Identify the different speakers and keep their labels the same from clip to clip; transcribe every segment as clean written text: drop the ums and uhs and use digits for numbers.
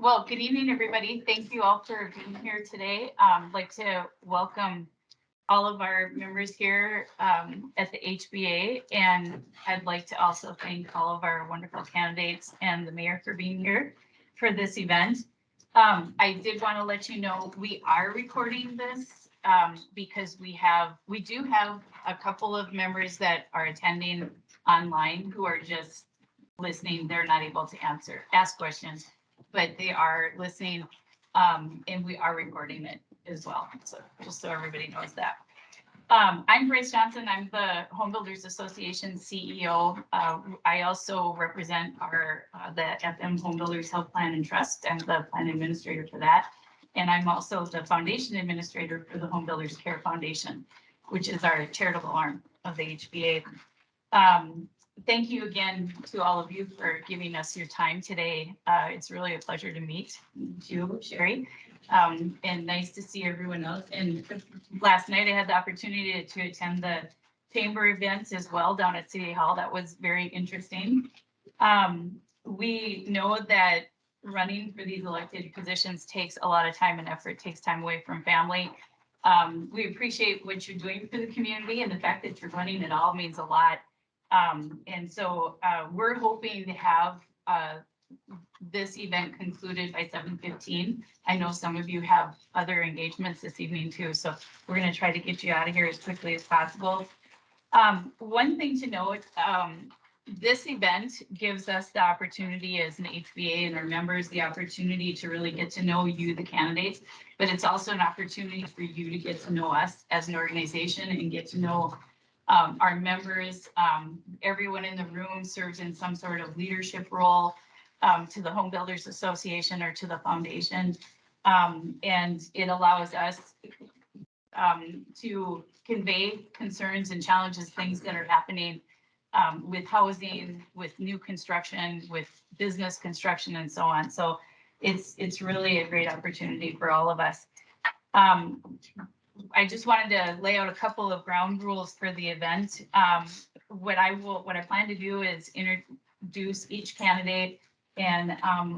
Speaker 1: Well, good evening, everybody. Thank you all for being here today. I'd like to welcome all of our members here at the HBA, and I'd like to also thank all of our wonderful candidates and the mayor for being here for this event. I did want to let you know we are recording this because we do have a couple of members that are attending online who are just listening. They're not able to ask questions, but they are listening, and we are recording it as well. So just so everybody knows that. I'm Grace Johnson. I'm the Home Builders Association CEO. I also represent the FM Home Builders Health Plan and Trust. I'm the plan administrator for that. And I'm also the foundation administrator for the Home Builders Care Foundation, which is our charitable arm of the HBA. Thank you again to all of you for giving us your time today. It's really a pleasure to meet you, Sherry, and nice to see everyone else. And last night I had the opportunity to attend the chamber events as well down at City Hall. That was very interesting. We know that running for these elected positions takes a lot of time and effort, takes time away from family. We appreciate what you're doing for the community, and the fact that you're running at all means a lot. And so we're hoping to have this event concluded by 7:15. I know some of you have other engagements this evening too, so we're going to try to get you out of here as quickly as possible. One thing to note, this event gives us the opportunity as an HBA and our members the opportunity to really get to know you, the candidates, but it's also an opportunity for you to get to know us as an organization and get to know our members. Everyone in the room serves in some sort of leadership role to the Home Builders Association or to the foundation. And it allows us to convey concerns and challenges, things that are happening with housing, with new construction, with business construction, and so on. So it's really a great opportunity for all of us. I just wanted to lay out a couple of ground rules for the event. What I plan to do is introduce each candidate and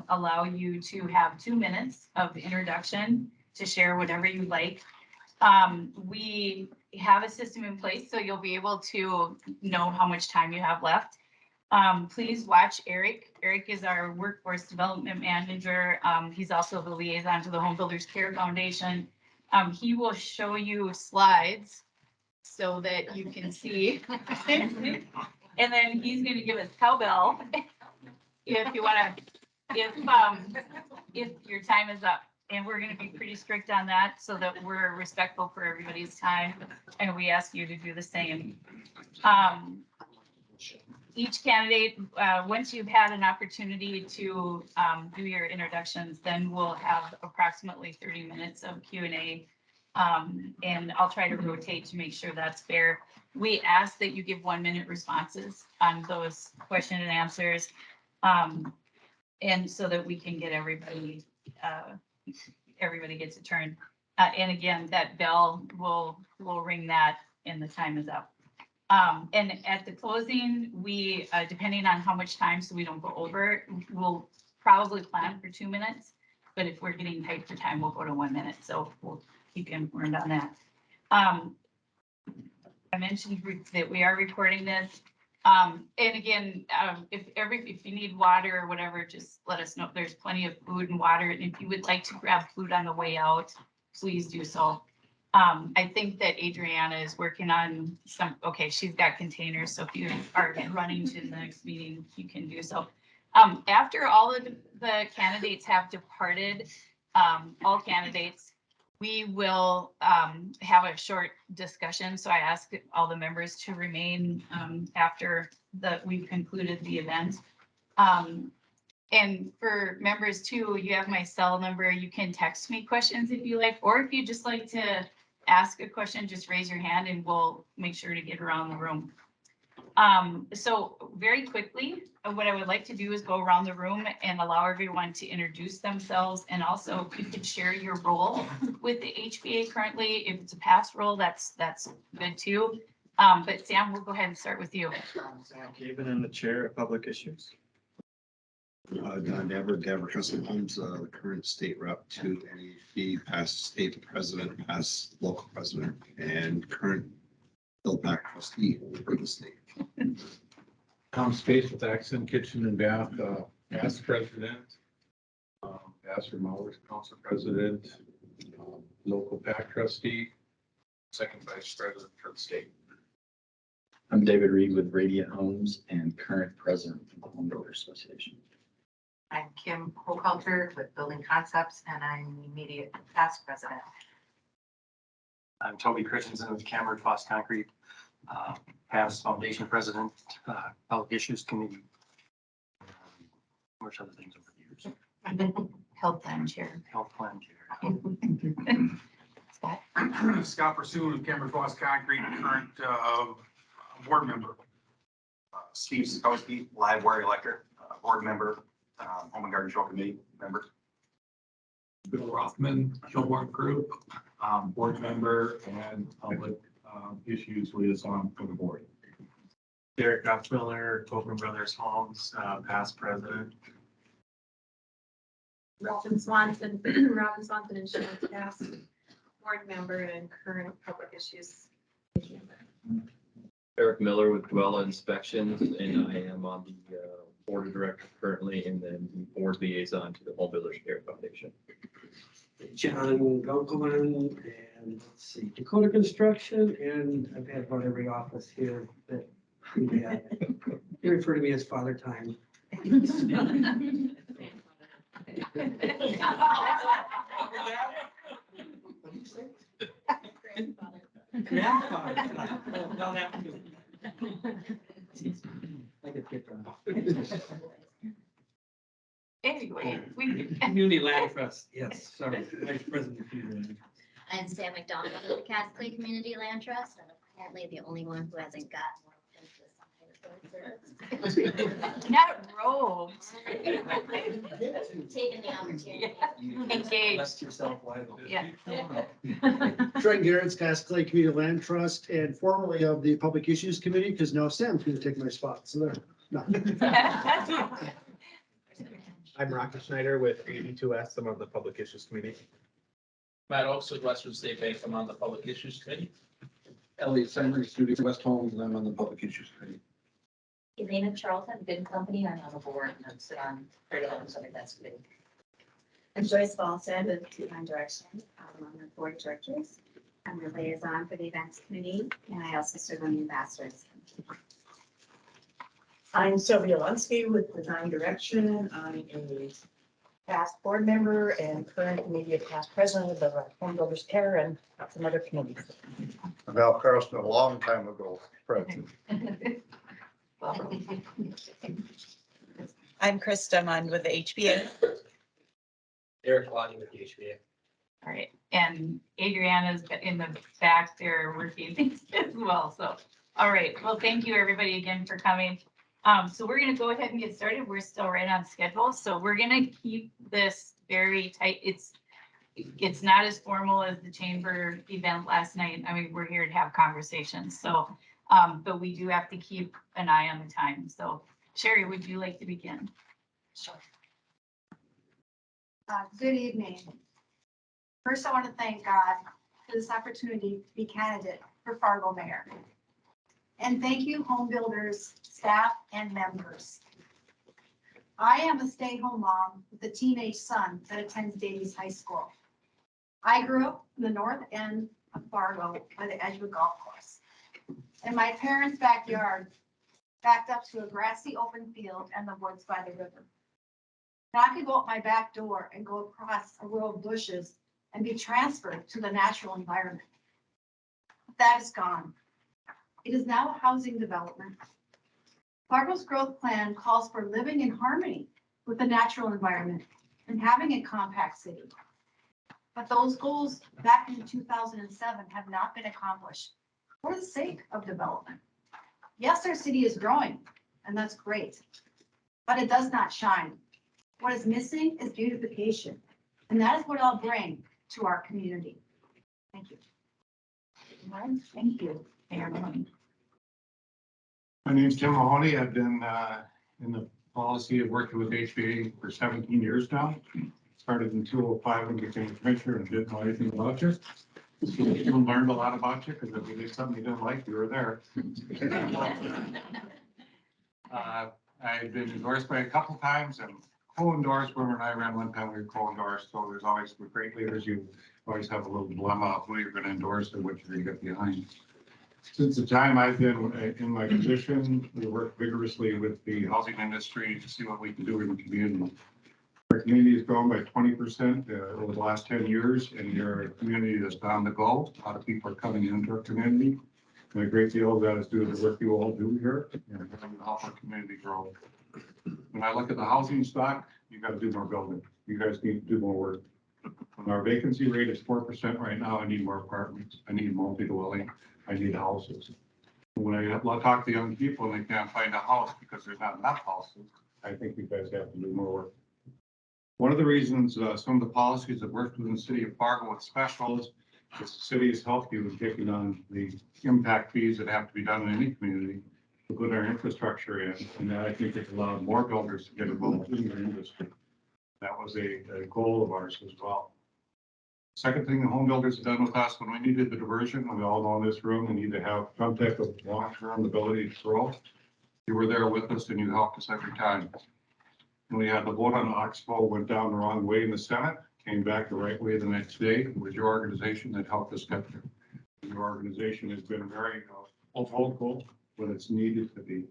Speaker 1: allow you to have 2 minutes of introduction to share whatever you like. We have a system in place, so you'll be able to know how much time you have left. Please watch Eric. Eric is our workforce development manager. He's also the liaison to the Home Builders Care Foundation. He will show you slides so that you can see. And then he's going to give us cowbell if you want to, if your time is up. And we're going to be pretty strict on that so that we're respectful for everybody's time. And we ask you to do the same. Each candidate, once you've had an opportunity to do your introductions, then we'll have approximately 30 minutes of Q&A. And I'll try to rotate to make sure that's fair. We ask that you give 1-minute responses on those question and answers. And so that we can get everybody gets a turn. And again, that bell will ring that and the time is up. And at the closing, we, depending on how much time, so we don't go over, we'll probably plan for 2 minutes. But if we're getting tight for time, we'll go to 1 minute. So we'll keep you informed on that. I mentioned that we are recording this. And again, if you need water or whatever, just let us know. There's plenty of food and water. And if you would like to grab food on the way out, please do so. I think that Adriana is working on she's got containers. So if you are running to the next meeting, you can do so. After all of the candidates have departed, all candidates, we will have a short discussion. So I ask all the members to remain after we've concluded the event. And for members too, you have my cell number. You can text me questions if you like, or if you just like to ask a question, just raise your hand and we'll make sure to get around the room. So very quickly, what I would like to do is go around the room and allow everyone to introduce themselves. And also you could share your role with the HBA currently. If it's a past role, that's good too. But Sam, we'll go ahead and start with you.
Speaker 2: Sam Caven, in the chair of public issues. Don Dabber Custom Homes, the current state rep to NHB, past state president, past local president, and current build back trustee for the state.
Speaker 3: Space with Accent Kitchen and Bath, past president, Pastor Mowers, council president, local PAC trustee, second vice president for the state.
Speaker 4: I'm David Reed with Radiant Homes and current president of the Home Builders Association.
Speaker 5: I'm Kim Hochhalter with Building Concepts, and I'm the immediate past president.
Speaker 6: I'm Toby Christensen with Cameron Foss Concrete, past foundation president, public issues committee. Much other things over the years.
Speaker 1: Health plan chair.
Speaker 6: Health plan chair.
Speaker 1: Scott?
Speaker 7: Scott Pursuit of Cameron Foss Concrete, current board member.
Speaker 8: Steve Sikowski, live wire electric, board member, Home and Garden Show Committee member.
Speaker 3: Bill Rothman, Kilborn Group, board member and public issues liaison for the board.
Speaker 6: Derek Gutzmiller, Copeland Brothers Homes, past president.
Speaker 9: Robin Swanson, Robin Swanson Insurance past board member and current public issues.
Speaker 10: Eric Miller with Dwella Inspections, and I am on the board of directors currently, and then the board liaison to the Home Builders Care Foundation.
Speaker 11: John Gunkelman and let's see, Dakota Construction, and I've had about every office here that we had. They refer to me as Father Time. Grandfather. No, that too. I get picked on.
Speaker 1: Anyway, we.
Speaker 11: Community Land Trust, yes, sorry, Vice President of Community Land.
Speaker 12: I'm Sam McDonald with the Cass Clay Community Land Trust, and apparently the only one who hasn't got more
Speaker 1: Not robes.
Speaker 12: taken the opportunity.
Speaker 1: Engaged.
Speaker 11: Rest yourself wide open.
Speaker 1: Yeah.
Speaker 13: Trent Garrett's Cass Clay Community Land Trust and formerly of the Public Issues Committee, because now Sam's going to take my spot. So there. No.
Speaker 14: I'm Rocky Schneider with 82S. I'm on the Public Issues Committee.
Speaker 3: Matt Oaks with Western State Bank. I'm on the public issues committee.
Speaker 2: Elliot Sanders, Studio West Homes, and I'm on the Public Issues Committee.
Speaker 5: Elaine Charlton, Good Company, I'm on the board, and I'm sit on Fargo and something that's good.
Speaker 9: I'm Joyce Falstad with Divine Direction. I'm on the board of directors. I'm the liaison for the events committee, and I also serve on the ambassadors.
Speaker 5: I'm Sylvia Lunsky with Design Direction. I'm a past board member and current immediate past president of the Home Builders Care and some other committees.
Speaker 8: Val Carlson, a long time ago, president.
Speaker 5: I'm Krista Mund with the HBA.
Speaker 6: Eric Lodge with the HBA.
Speaker 1: All right, and Adriana's in the back there working things as well, so, all right, well, thank you, everybody, again for coming. So we're gonna go ahead and get started, we're still right on schedule, so we're gonna keep this very tight. It's not as formal as the chamber event last night. I mean, we're here to have conversations, so, but we do have to keep an eye on the time, so Sherry, would you like to begin?
Speaker 5: Sure.
Speaker 9: Good evening. First, I want to thank God for this opportunity to be candidate for Fargo mayor. And thank you, home builders, staff, and members. I am a stay-at-home mom with a teenage son that attends Davies High School. I grew up in the north end of Fargo by the Edgewood Golf Course. And my parents' backyard backed up to a grassy open field and the woods by the river. Now I could go out my back door and go across a row of bushes and be transferred to the natural environment. But that is gone. It is now a housing development. Fargo's growth plan calls for living in harmony with the natural environment and having a compact city. But those goals back in 2007 have not been accomplished for the sake of development. Yes, our city is growing, and that's great, but it does not shine. What is missing is beautification, and that is what I'll bring to our community. Thank you.
Speaker 1: All right, thank you, Mayor Mahoney.
Speaker 3: My name's Tim Mahoney. I've been in the
Speaker 7: policy of working with HBA for 17 years now. Started in 2005 when I became a commissioner and didn't know anything about you. So you learned a lot about you because if you did something you didn't like, you were there. I've been endorsed by a couple times and co-endorsed. When I ran one time, we were co-endorsed. So there's always, with great leaders, you always have a little dilemma of who you're going to endorse and what you're going to get behind. Since the time I've been in my position, we work vigorously with the housing industry to see what we can do in the community. Our community has grown by 20% over the last 10 years, and you're a community that's on the go. A lot of people are coming into our community. And a great deal of that is due to the work you all do here and help our community grow. When I look at the housing stock, you got to do more building. You guys need to do more work. When our vacancy rate is 4% right now, I need more apartments. I need multi-dwelling. I need houses. When I talk to young people and they can't find a house because there's not enough houses, I think you guys have to do more work. One of the reasons some of the policies that worked within the city of Fargo with specials is the city has helped you in taking on the impact fees that have to be done in any community to put our infrastructure in. And that I think has allowed more builders to get involved in their industry. That was a goal of ours as well. Second thing the home builders have done with us, when we needed the diversion, we all know in this room, we need to have some type of long-term ability to grow. You were there with us and you helped us every time. When we had the vote on Oxbow, went down the wrong way in the Senate, came back the right way the next day. It was your organization that helped us get there. Your organization has been very vocal when it's needed to be.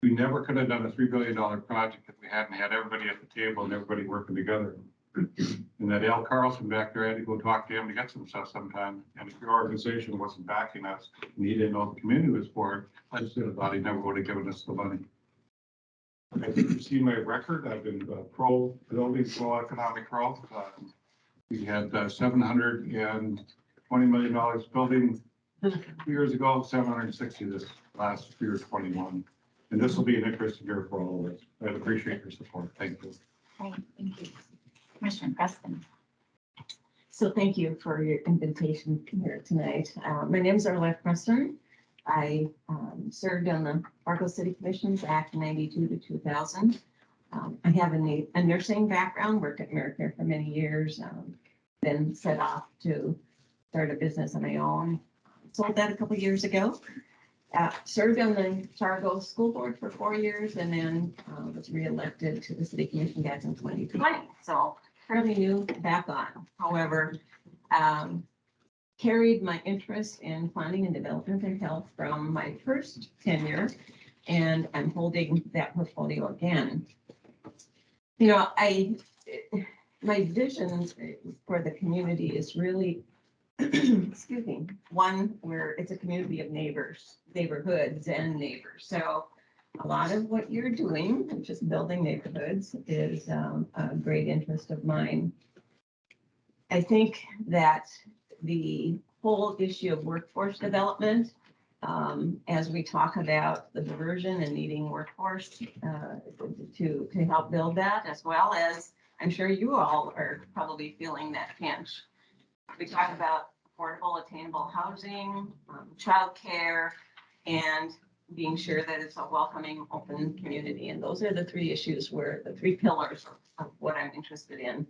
Speaker 7: We never could have done a $3 billion project if we hadn't had everybody at the table and everybody working together. And that Al Carlson back there, I had to go talk to him to get some stuff sometime. And if your organization wasn't backing us and he didn't know the community was for it, legislative body never would have given us the money. I think you see my record. I've been pro-building, pro-economic growth. We had $720 million building 2 years ago, 760 this last year, 21. And this will be an interesting year for all of us. I appreciate your support. Thank you.
Speaker 1: Great, thank you. Commissioner Preston.
Speaker 15: So thank you for your invitation here tonight. My name is Arlette Preston. I served on the Fargo City Commissions Act 92 to 2000. I have a nursing background, worked at AmeriCare for many years, then set off to start a business on my own. Sold that a couple years ago. Served on the Fargo School Board for 4 years and then was reelected to the City Commission back in 2020. So fairly new back on. However, carried my interest in planning and development and health from my first tenure, and I'm holding that portfolio again. You know, my vision for the community is really, excuse me, one where it's a community of neighborhoods and neighbors. So a lot of what you're doing, which is building neighborhoods, is a great interest of mine. I think that the whole issue of workforce development, as we talk about the diversion and needing workforce to help build that, as well as I'm sure you all are probably feeling that pinch. We talk about affordable, attainable housing, childcare, and being sure that it's a welcoming, open community. And those are the three issues where the three pillars of what I'm interested in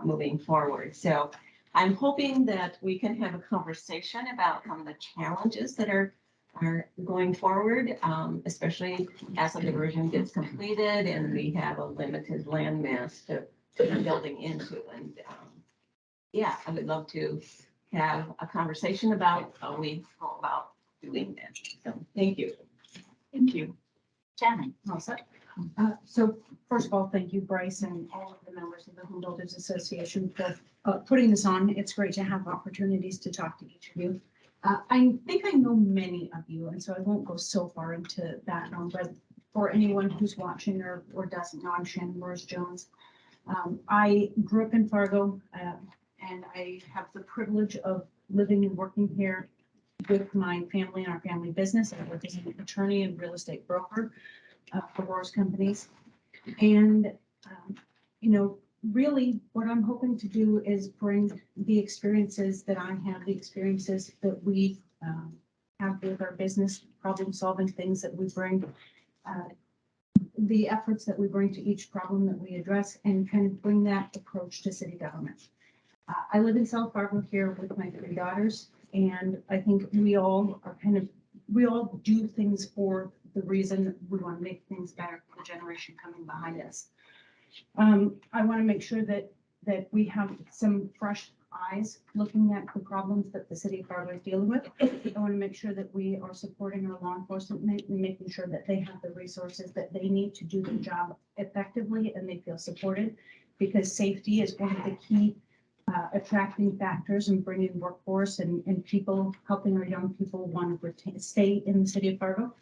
Speaker 15: moving forward. So I'm hoping that we can have a conversation about some of the challenges that are going forward, especially as the diversion gets completed and we have a limited land mass to be building into. And yeah, I would love to have a conversation about how we go about doing that. So thank you.
Speaker 1: Thank you. Shannon.
Speaker 16: So first of all, thank you, Bryce, and all of the members of the Home Builders Association for putting this on. It's great to have opportunities to talk to each of you. I think I know many of you, and so I won't go so far into background, but for anyone who's watching or doesn't know, I'm Shannon Morris-Jones. I grew up in Fargo, and I have the privilege of living and working here with my family and our family business. I work as an attorney and real estate broker for Roars companies. And, you know, really what I'm hoping to do is bring the experiences that I have, the experiences that we have with our business, problem solving things that we bring the efforts that we bring to each problem that we address and kind of bring that approach to city government. I live in South Fargo here with my 3 daughters, and I think we all do things for the reason we want to make things better for the generation coming behind us. I want to make sure that we have some fresh eyes looking at the problems that the city of Fargo is dealing with. I want to make sure that we are supporting our law enforcement and making sure that they have the resources that they need to do their job effectively and they feel supported, because safety is one of the key attracting factors in bringing workforce and people, helping our young people want to stay in the city of Fargo.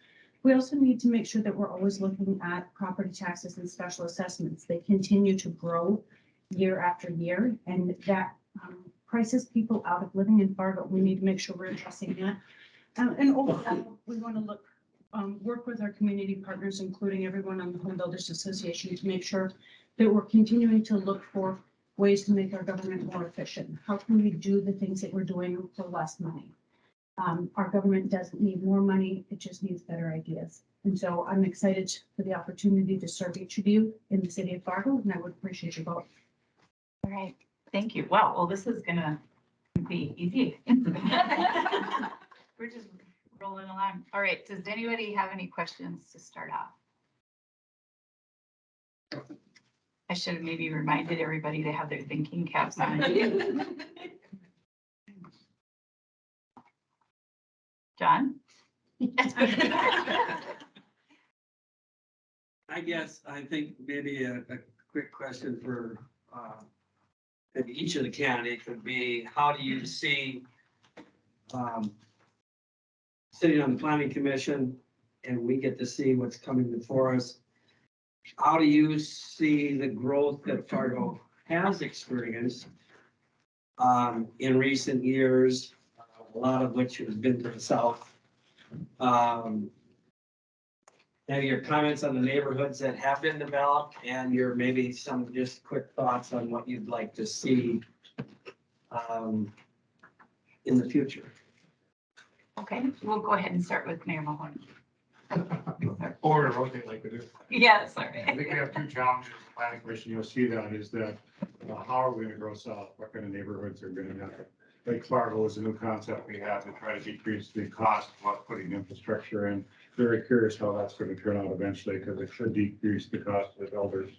Speaker 16: We also need to make sure that we're always looking at property taxes and special assessments. They continue to grow year after year, and that prices people out of living in Fargo. We need to make sure we're addressing that. And overall, we want to work with our community partners, including everyone on the Home Builders Association, to make sure that we're continuing to look for ways to make our government more efficient. How can we do the things that we're doing for less money? Our government doesn't need more money, it just needs better ideas. And so I'm excited for the opportunity to serve each of you in the city of Fargo, and I would appreciate your vote.
Speaker 1: All right, thank you. Wow, well, this is gonna be easy. We're just rolling along. All right, does anybody have any questions to start off? I should have maybe reminded everybody to have their thinking caps on. John?
Speaker 11: I guess, I think maybe a quick question for maybe each of the candidates would be, how do you see sitting on the planning commission and we get to see what's coming before us? How do you see the growth that Fargo has experienced in recent years, a lot of which has been to the south? Maybe your comments on the neighborhoods that have been developed and your maybe some just quick thoughts on what you'd like to see in the future.
Speaker 1: Okay, we'll go ahead and start with Mayor Mahoney.
Speaker 7: Or rotate like we do.
Speaker 1: Yeah, sorry.
Speaker 7: I think we have 2 challenges. The planning commission, you'll see that is that how are we going to grow south? What kind of neighborhoods are going to happen? Lake Fargo is a new concept we have to try to decrease the cost of putting infrastructure in. Very curious how that's going to turn out eventually, because it should decrease the cost of the builders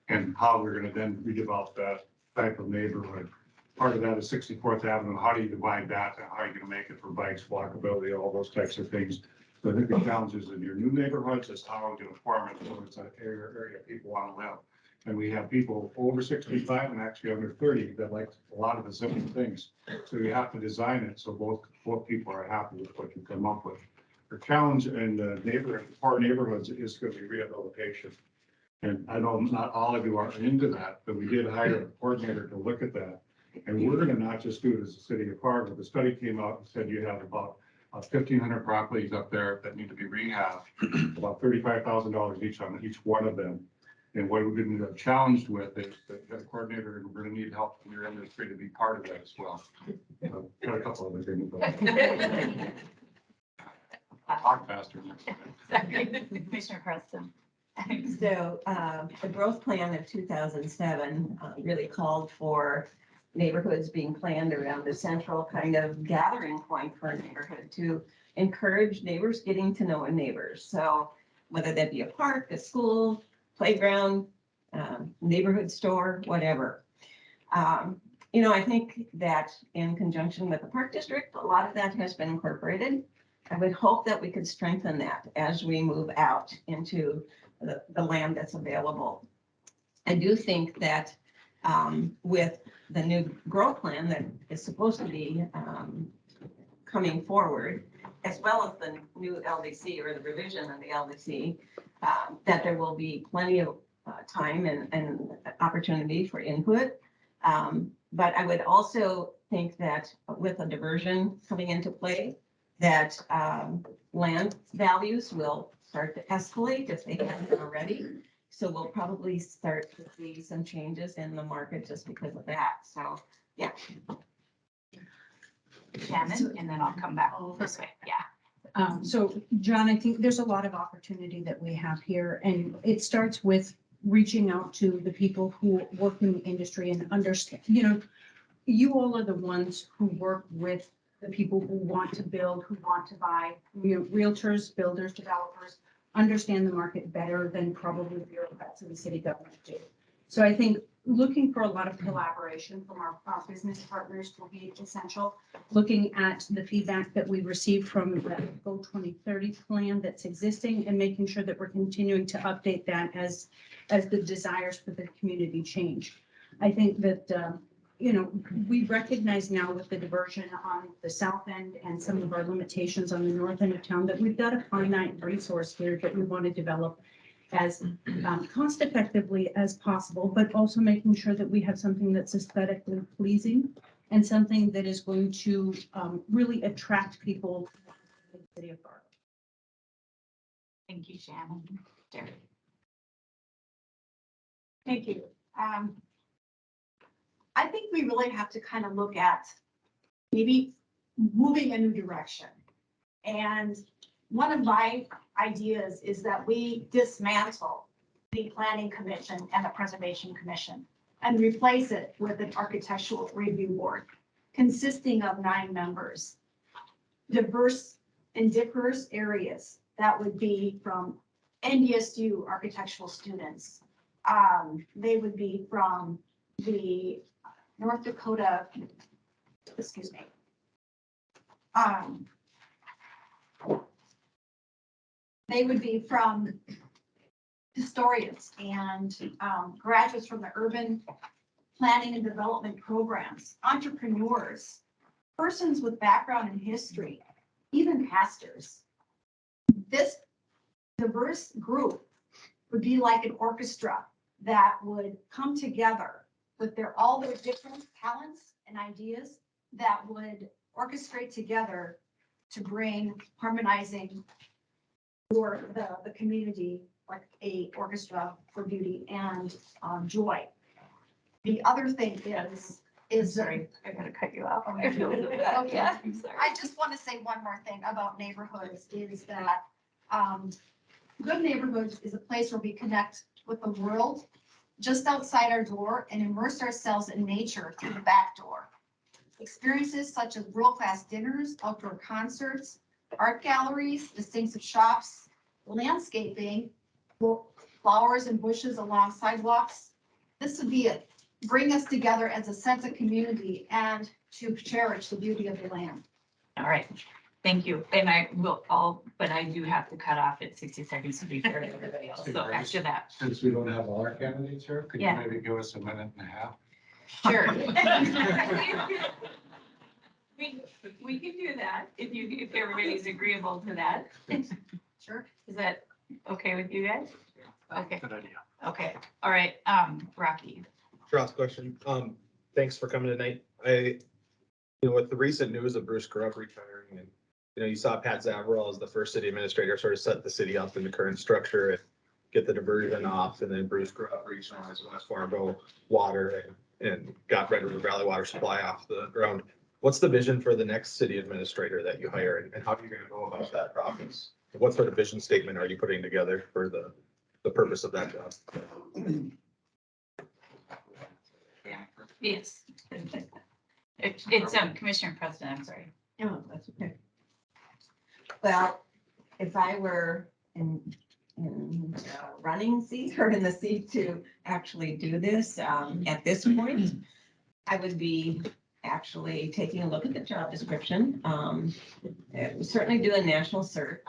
Speaker 7: and how we're going to then redevelop that type of neighborhood. Part of that is 64th Avenue. How do you divide that? And how are you going to make it for bikes, walkability, all those types of things? So I think the challenges in your new neighborhoods is how are we going to form it so it's an area people want to live. And we have people over 65 and actually under 30 that like a lot of the same things. So you have to design it so both people are happy with what you come up with. The challenge in the poor neighborhoods is going to be rehabilitation. And I know not all of you are into that, but we did hire a coordinator to look at that. And we're going to not just do it as a city of Fargo. The study came out and said you have about 1,500 properties up there that need to be rehabbed, about $35,000 each on each one of them. And what we're going to be challenged with is that the coordinator, and we're going to need help from your industry to be part of that as well. Got a couple other things. Talk faster.
Speaker 1: Commissioner Preston.
Speaker 15: So the growth plan of 2007 really called for neighborhoods being planned around the central kind of gathering point for a neighborhood to encourage neighbors getting to know neighbors. So whether that be a park, a school, playground, neighborhood store, whatever. I think that in conjunction with the park district, a lot of that has been incorporated. I would hope that we could strengthen that as we move out into the land that's available. I do think that with the new growth plan that is supposed to be coming forward, as well as the new LDC or the revision of the LDC, that there will be plenty of time and opportunity for input. But I would also think that with a diversion coming into play, that land values will start to escalate if they haven't already. So we'll probably start to see some changes in the market just because of that. So, yeah.
Speaker 1: Shannon, and then I'll come back this way. Yeah.
Speaker 16: So John, I think there's a lot of opportunity that we have here, and it starts with reaching out to the people who work in the industry and understand, you all are the ones who work with the people who want to build, who want to buy, realtors, builders, developers, understand the market better than probably bureaucrats in the city government do. So I think looking for a lot of collaboration from our business partners will be essential. Looking at the feedback that we received from the Go 2030 plan that's existing and making sure that we're continuing to update that as the desires for the community change. I think that, we recognize now with the diversion on the south end and some of our limitations on the north end of town that we've got a finite resource here that we want to develop as cost effectively as possible, but also making sure that we have something that's aesthetically pleasing and something that is going to really attract people to the city of Fargo.
Speaker 1: Thank you, Shannon. Derek.
Speaker 9: Thank you. I think we really have to kind of look at maybe moving a new direction. And one of my ideas is that we dismantle the Planning Commission and the Preservation Commission and replace it with an Architectural Review Board consisting of 9 members, diverse areas. That would be from NDSU architectural students. They would be from the North Dakota, excuse me. They would be from historians and graduates from the urban planning and development programs, entrepreneurs, persons with background in history, even pastors. This diverse group would be like an orchestra that would come together with all their different talents and ideas that would orchestrate together to bring harmonizing for the community, like a orchestra for beauty and joy. The other thing is
Speaker 1: Sorry, I gotta cut you off.
Speaker 9: Okay.
Speaker 1: Yeah, I'm sorry.
Speaker 9: I just want to say one more thing about neighborhoods is that good neighborhoods is a place where we connect with the world just outside our door and immerse ourselves in nature through the back door. Experiences such as world-class dinners, outdoor concerts, art galleries, distinctive shops, landscaping, flowers and bushes along sidewalks. This would be it. Bring us together as a sense of community and to cherish the beauty of the land.
Speaker 1: All right, thank you. And I will but I do have to cut off at 60 seconds to be fair to everybody else. So after that,
Speaker 7: Since we don't have all our candidates here, could you
Speaker 1: Yeah.
Speaker 7: maybe give us a minute and a half?
Speaker 1: sure. We can do that if everybody's agreeable to that.
Speaker 9: Sure.
Speaker 1: Is that okay with you guys? Okay,
Speaker 6: Good idea.
Speaker 1: okay. All right, Rocky.
Speaker 14: Last question. Thanks for coming tonight. With the recent news of Bruce Grubb retiring and, you saw Pat Zavarell as the first city administrator sort of set the city up in the current structure and get the diversion off, and then Bruce Grubb regionalized West Fargo water and got Red River Valley water supply off the ground. What's the vision for the next city administrator that you hire, and how are you going to go about that process? What sort of vision statement are you putting together for the purpose of that job?
Speaker 1: Yes. It's Commissioner President, I'm sorry.
Speaker 15: Oh, that's okay. Well, if I were in running seat or in the seat to actually do this, at this point, I would be actually taking a look at the job description. Certainly do a national search.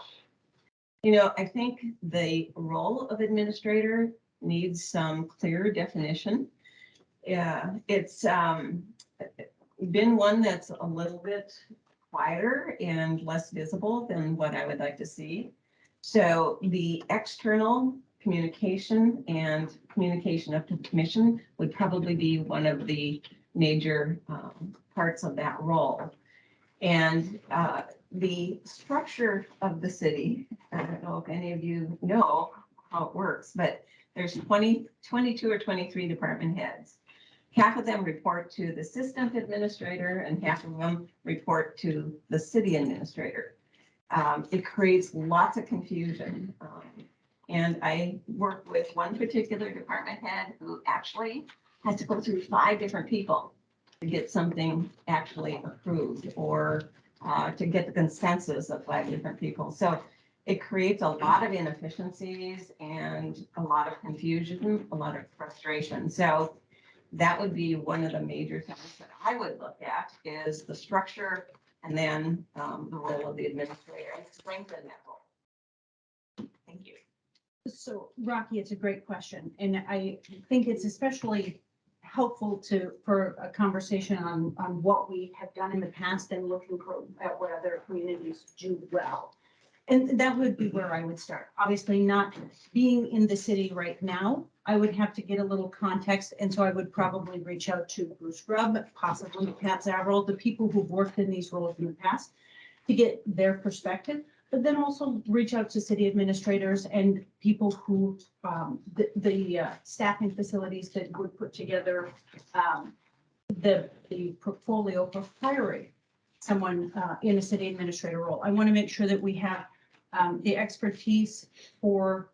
Speaker 15: I think the role of administrator needs some clear definition. Yeah, it's been one that's a little bit quieter and less visible than what I would like to see. So the external communication and communication up to the commission would probably be one of the major parts of that role. And the structure of the city, I don't know if any of you know how it works, but there's 22 or 23 department heads. Half of them report to the assistant administrator and half of them report to the city administrator. It creates lots of confusion. And I work with one particular department head who actually has to go through 5 different people to get something actually approved or to get the consensus of 5 different people. So it creates a lot of inefficiencies and a lot of confusion, a lot of frustration. So that would be one of the major things that I would look at is the structure and then the role of the administrator and strengthen that role. Thank you.
Speaker 16: So Rocky, it's a great question. And I think it's especially helpful for a conversation on what we have done in the past and looking at what other communities do well. And that would be where I would start. Obviously, not being in the city right now, I would have to get a little context. And so I would probably reach out to Bruce Grubb, possibly Pat Zavrell, the people who've worked in these roles in the past to get their perspective, but then also reach out to city administrators and people who, the staffing facilities that would put together the portfolio for hiring someone in a city administrator role. I want to make sure that we have the expertise for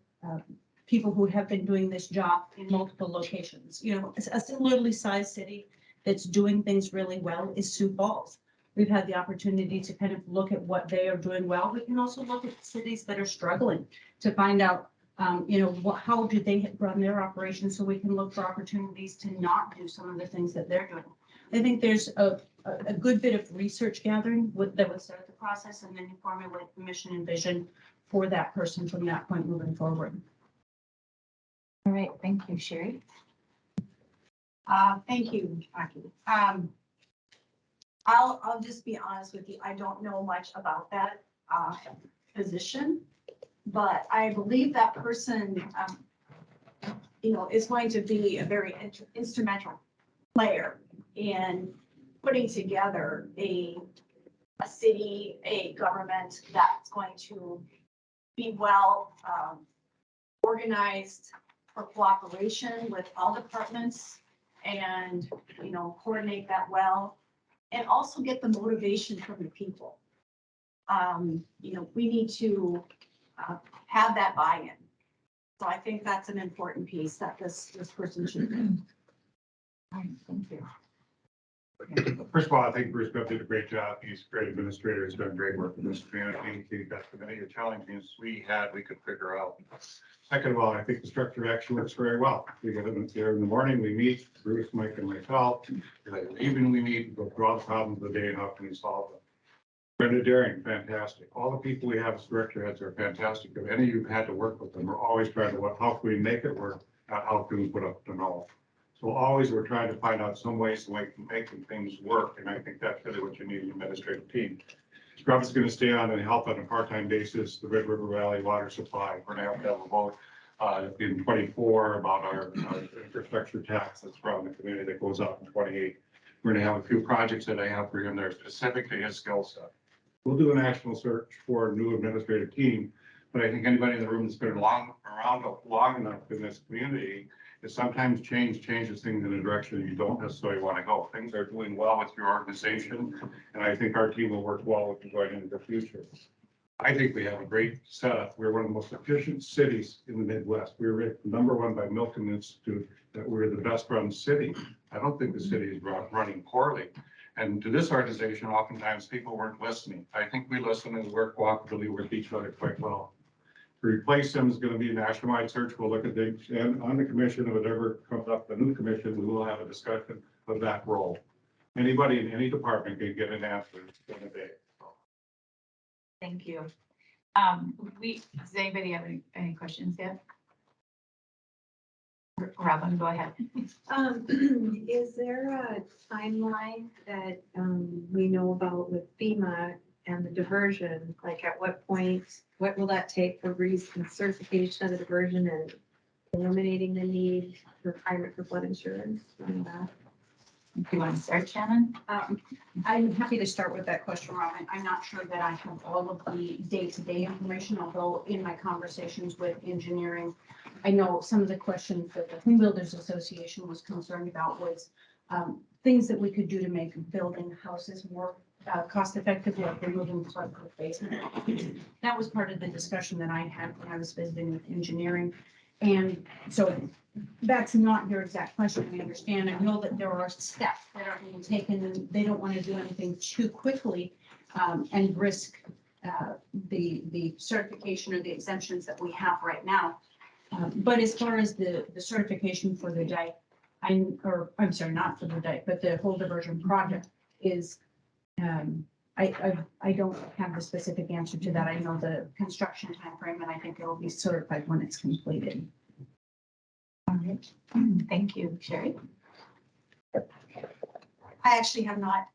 Speaker 16: people who have been doing this job in multiple locations. You know, a similarly sized city that's doing things really well is Sioux Falls. We've had the opportunity to kind of look at what they are doing well. We can also look at cities that are struggling to find out, you know, how do they run their operations so we can look for opportunities to not do some of the things that they're doing. I think there's a good bit of research gathering that would start the process and then you formulate the mission and vision for that person from that point moving forward.
Speaker 1: All right, thank you, Sherry.
Speaker 9: Thank you, Rocky. I'll just be honest with you. I don't know much about that position, but I believe that person, you know, is going to be a very instrumental player in putting together a city, a government that's going to be well organized for cooperation with all departments and, you know, coordinate that well and also get the motivation from the people. You know, we need to have that buy-in. So I think that's an important piece that this person should do.
Speaker 1: Thank you.
Speaker 7: First of all, I think Bruce Grubb did a great job. He's a great administrator. He's done great work in this community. He got many of the challenges we could figure out. Second of all, I think the structure actually works very well. We get in there in the morning, we meet, Bruce, Mike, and myself. Later in the evening, we meet, go through all the problems of the day and how can we solve them. Brenda Daring, fantastic. All the people we have as director heads are fantastic. If any of you have had to work with them, we're always trying to, how can we make it work, not how can we put up the null. So always we're trying to find out some ways to making things work. And I think that's really what you need in an administrative team. Grubb is going to stay on and help on a part-time basis, the Red River Valley water supply. We're going to have a vote in 24 about our infrastructure tax that's from the community that goes up in 28. We're going to have a few projects that I have for him that are specific to his skill set. We'll do a national search for a new administrative team, but I think anybody in the room that's been around long enough in this community is sometimes changes things in a direction you don't necessarily want to go. Things are doing well with your organization, and I think our team will work well with you going into the future. I think we have a great setup. We're one of the most efficient cities in the Midwest. We were #1 by Milken Institute that we're the best run city. I don't think the city is running poorly. And to this organization, oftentimes people weren't listening. I think we listen and work cooperatively with each other quite well. To replace him is going to be a nationwide search. We'll look at and on the commission, if it ever comes up, the new commission, we will have a discussion of that role. Anybody in any department can get an answer in a day.
Speaker 1: Thank you. Does anybody have any questions yet? Robin, go ahead.
Speaker 17: Is there a timeline that we know about with FEMA and the diversion? Like at what point, what will that take for certification of the diversion and eliminating the need for requirement for flood insurance?
Speaker 1: Do you want to start, Shannon?
Speaker 16: I'm happy to start with that question, Robin. I'm not sure that I have all of the day-to-day information, although in my conversations with engineering, I know some of the questions that the Home Builders Association was concerned about was things that we could do to make building houses more cost effectively of removing flood proof basement. That was part of the discussion that I had when I was visiting with engineering. And so that's not your exact question, I understand. I know that there are steps that are being taken and they don't want to do anything too quickly and risk the certification or the exemptions that we have right now. But as far as the certification for the dike, I'm sorry, not for the dike, but the whole diversion project is, I don't have the specific answer to that. I know the construction timeframe and I think it'll be certified when it's completed.
Speaker 1: All right, thank you, Sherry.
Speaker 9: I actually have not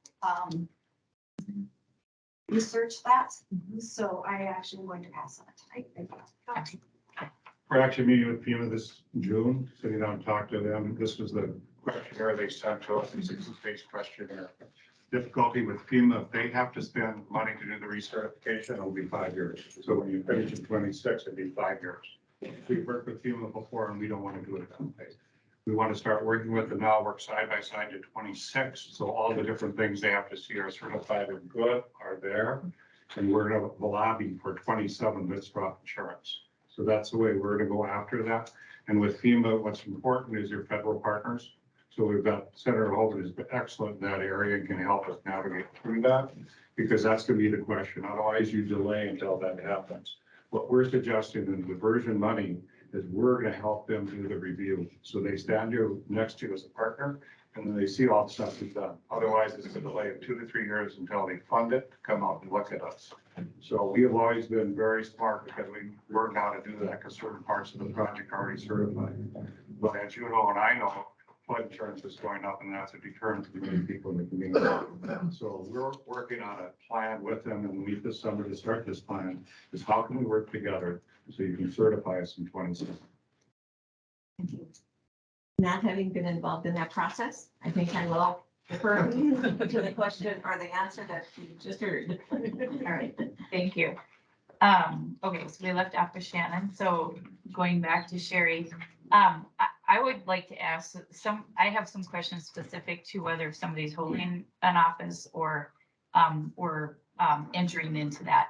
Speaker 9: researched that, so I actually am going to pass on it tonight.
Speaker 7: We're actually meeting with FEMA this June, sitting down and talk to them. This was the questionnaire they sent to us, the 60-page questionnaire. Difficulty with FEMA, if they have to spend money to do the recertification, it'll be 5 years. So when you finish in 26, it'll be 5 years. We've worked with FEMA before and we don't want to do it that way. We want to start working with them now, work side by side to 26. So all the different things they have to see are certified and good are there. And we're going to lobby for 27 with drop insurance. So that's the way we're going to go after that. And with FEMA, what's important is your federal partners. So we've got Senator Hogan has been excellent in that area and can help us navigate through that because that's going to be the question. Otherwise you delay until that happens. What we're suggesting in diversion money is we're going to help them do the review. So they stand you next to you as a partner and then they see all the stuff we've done. Otherwise it's a delay of 2 to 3 years until they fund it, come out and look at us. So we have always been very smart because we learned how to do that because certain parts of the project are already certified. But as you know, and I know, flood insurance is going up and that's a deterrent to many people in the community. So we're working on a plan with them and meet this summer to start this plan is how can we work together so you can certify us in 27.
Speaker 15: Not having been involved in that process, I think I will defer to the question or the answer that you just heard.
Speaker 1: All right, thank you. Okay, so we left off with Shannon. So going back to Sherry, I would like to ask I have some questions specific to whether somebody's holding an office or entering into that.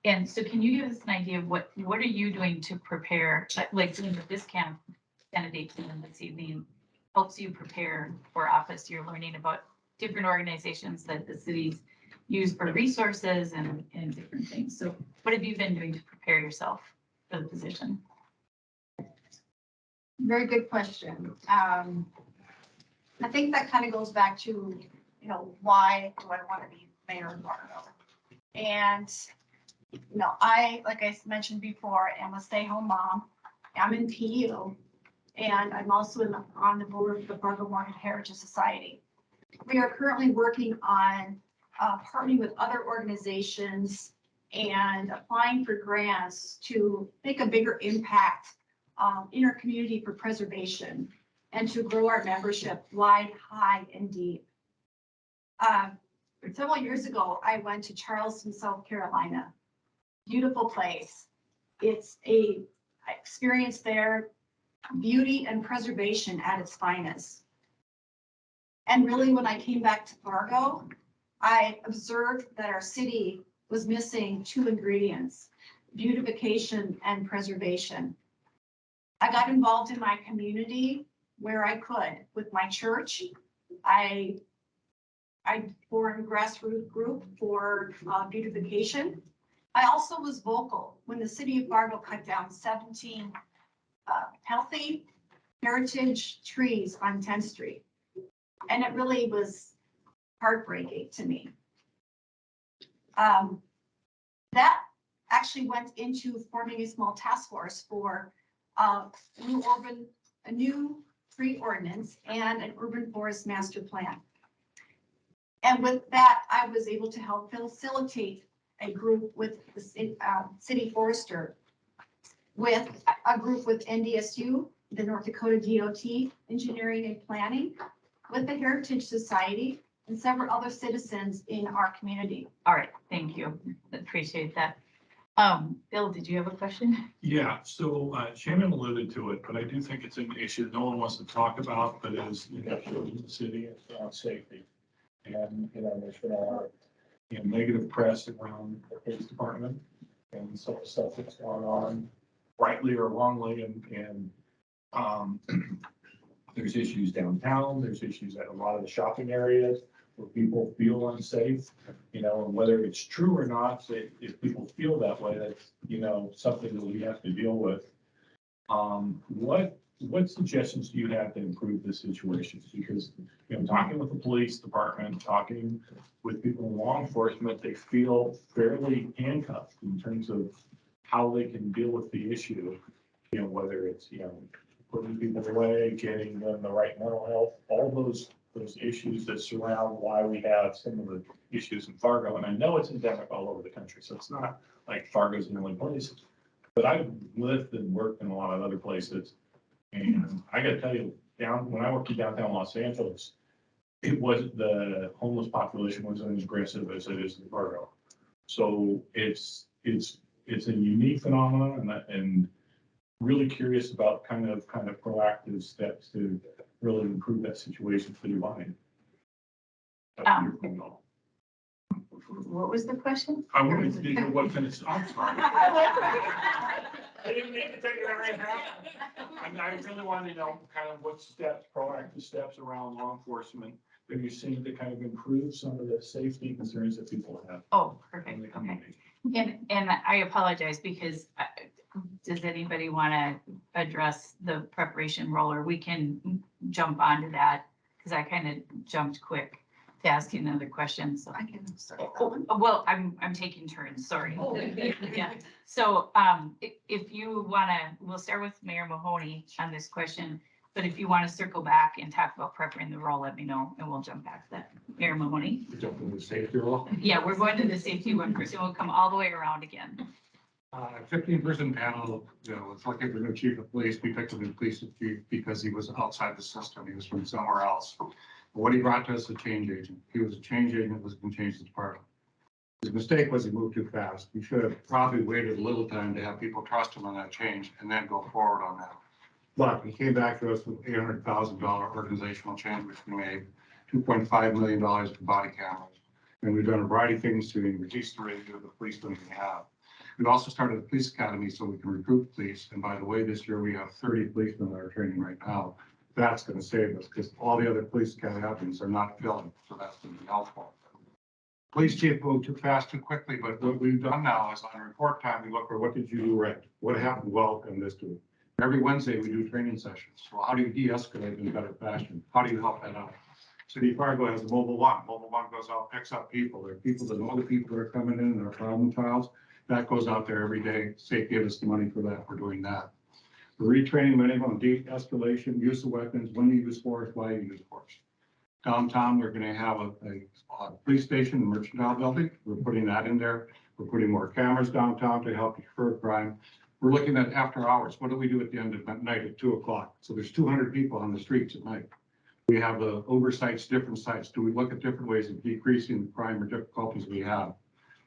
Speaker 1: And so can you give us an idea of what are you doing to prepare, like doing this candidate this evening helps you prepare for office? You're learning about different organizations that the cities use for resources and different things. So what have you been doing to prepare yourself for the position?
Speaker 9: Very good question. I think that kind of goes back to, why do I want to be mayor of Fargo? And, I, like I mentioned before, am a stay-home mom. I'm in PU, and I'm also on the board of the Fargo Morgan Heritage Society. We are currently working on partnering with other organizations and applying for grants to make a bigger impact in our community for preservation and to grow our membership wide, high, and deep. Several years ago, I went to Charleston, South Carolina. Beautiful place. It's a experience there, beauty and preservation at its finest. And really, when I came back to Fargo, I observed that our city was missing 2 ingredients: beautification and preservation. I got involved in my community where I could with my church. I formed a grassroots group for beautification. I also was vocal when the city of Fargo cut down 17 healthy heritage trees on 10th Street. And it really was heartbreaking to me. That actually went into forming a small task force for a new tree ordinance and an urban forest master plan. And with that, I was able to help facilitate a group with the city forester, with a group with NDSU, the North Dakota DOT, engineering and planning, with the Heritage Society, and several other citizens in our community.
Speaker 1: All right, thank you. Appreciate that. Bill, did you have a question?
Speaker 18: Yeah, so Shannon alluded to it, but I do think it's an issue no one wants to talk about, but is the city and safety. And, there's been a lot of negative press around the police department and some of the stuff that's going on, rightly or wrongly, and there's issues downtown, there's issues at a lot of the shopping areas where people feel unsafe, and whether it's true or not, if people feel that way, that's, something that we have to deal with. What suggestions do you have to improve this situation? Because, talking with the police department, talking with people in law enforcement, they feel fairly handcuffed in terms of how they can deal with the issue. Whether it's, putting people away, getting them the right mental health, all those issues that surround why we have some of the issues in Fargo. And I know it's endemic all over the country, so it's not like Fargo's the only place. But I've lived and worked in a lot of other places. And I gotta tell you, when I worked in downtown Los Angeles, the homeless population wasn't as aggressive as it is in Fargo. So it's a unique phenomenon, and really curious about kind of proactive steps to really improve that situation for your mind.
Speaker 1: What was the question?
Speaker 18: I wanted to know what kind of, I'm sorry. I didn't mean to take it right now. I really wanted to know kind of what proactive steps around law enforcement that you're seeing to kind of improve some of the safety concerns that people have.
Speaker 1: Oh, perfect. Okay. And I apologize because does anybody want to address the preparation roller? We can jump onto that because I kind of jumped quick to asking another question. So I can start. Well, I'm taking turns. Sorry.
Speaker 5: Oh.
Speaker 1: Yeah. So if you want to, we'll start with Mayor Mahoney on this question. But if you want to circle back and talk about preparing the role, let me know and we'll jump back to that. Mayor Mahoney.
Speaker 18: Jump into the safety role.
Speaker 1: Yeah, we're going to the safety one first and we'll come all the way around again.
Speaker 18: 15-person panel, it's looking for new chief of police. We picked a new police chief because he was outside the system. He was from somewhere else. But what he brought to us, a change agent. He was a change agent that was going to change the department. His mistake was he moved too fast. He should have probably waited a little time to have people trust him on that change and then go forward on that. But he came back to us with $800,000 organizational change, which we made $2.5 million for body cameras. And we've done a variety of things to reduce the ratio of the policemen we have. We've also started a police academy so we can recruit police. And by the way, this year we have 30 policemen that are training right now. That's going to save us because all the other police academies are not filling. So that's going to be helpful. Police chief moved too fast, too quickly. But what we've done now is on report time, we look for what did you do right? What happened well in this group? Every Wednesday we do training sessions. So how do you de-escalate in a better fashion? How do you help that out? City of Fargo has a mobile one. Mobile one goes out, picks up people. There are people that know the people that are coming in and are problem files. That goes out there every day. State gave us the money for that. We're doing that. We're retraining many of them on de-escalation, use of weapons, when you use force, why you use force. Downtown, we're going to have a police station, a mercantile building. We're putting that in there. We're putting more cameras downtown to help deter crime. We're looking at after hours. What do we do at the end of night at 2 o'clock? So there's 200 people on the streets at night. We have the oversights, different sites. Do we look at different ways of decreasing the crime or difficulties we have?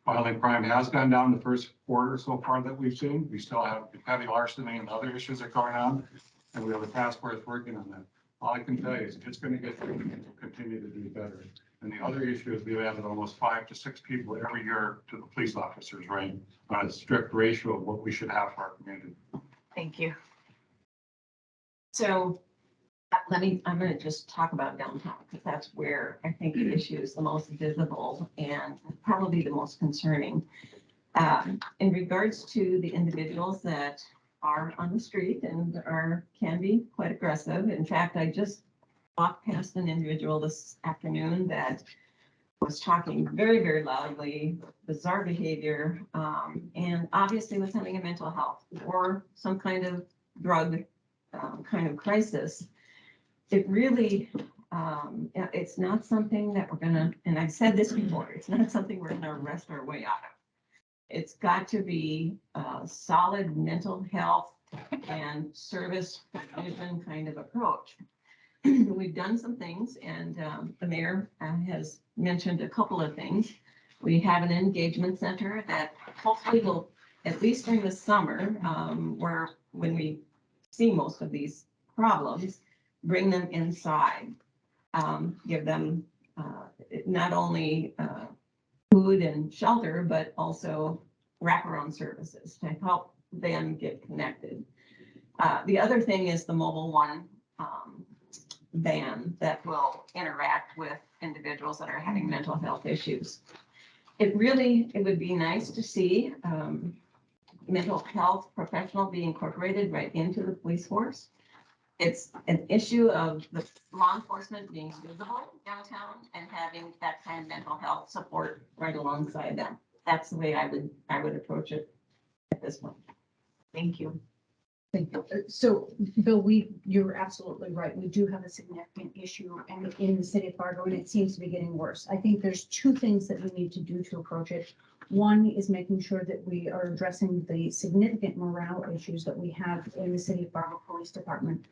Speaker 18: Violent crime has gone down the first quarter so far that we've seen. We still have petty larceny and other issues that are going on. And we have a task force working on that. All I can tell you is it's going to get better and we'll continue to do better. And the other issue is we've added almost 5 to 6 people every year to the police officers, right? On a strict ratio of what we should have for our community.
Speaker 1: Thank you.
Speaker 15: So I'm going to just talk about downtown because that's where I think the issue is the most visible and probably the most concerning. In regards to the individuals that are on the street and can be quite aggressive. In fact, I just walked past an individual this afternoon that was talking very, very loudly, bizarre behavior, and obviously was having a mental health or some kind of drug kind of crisis. It really, it's not something that we're gonna, and I've said this before, it's not something we're gonna rest our way out of. It's got to be a solid mental health and service provision kind of approach. We've done some things and the mayor has mentioned a couple of things. We have an engagement center that hopefully will, at least during the summer, where when we see most of these problems, bring them inside, give them not only food and shelter, but also wraparound services to help them get connected. The other thing is the Mobile One van that will interact with individuals that are having mental health issues. It would be nice to see mental health professional be incorporated right into the police force. It's an issue of the law enforcement being visible downtown and having that kind of mental health support right alongside them. That's the way I would approach it at this point.
Speaker 1: Thank you.
Speaker 16: Thank you. So, Bill, you're absolutely right. We do have a significant issue in the city of Fargo, and it seems to be getting worse. I think there's two things that we need to do to approach it. One is making sure that we are addressing the significant morale issues that we have in the city of Fargo Police Department.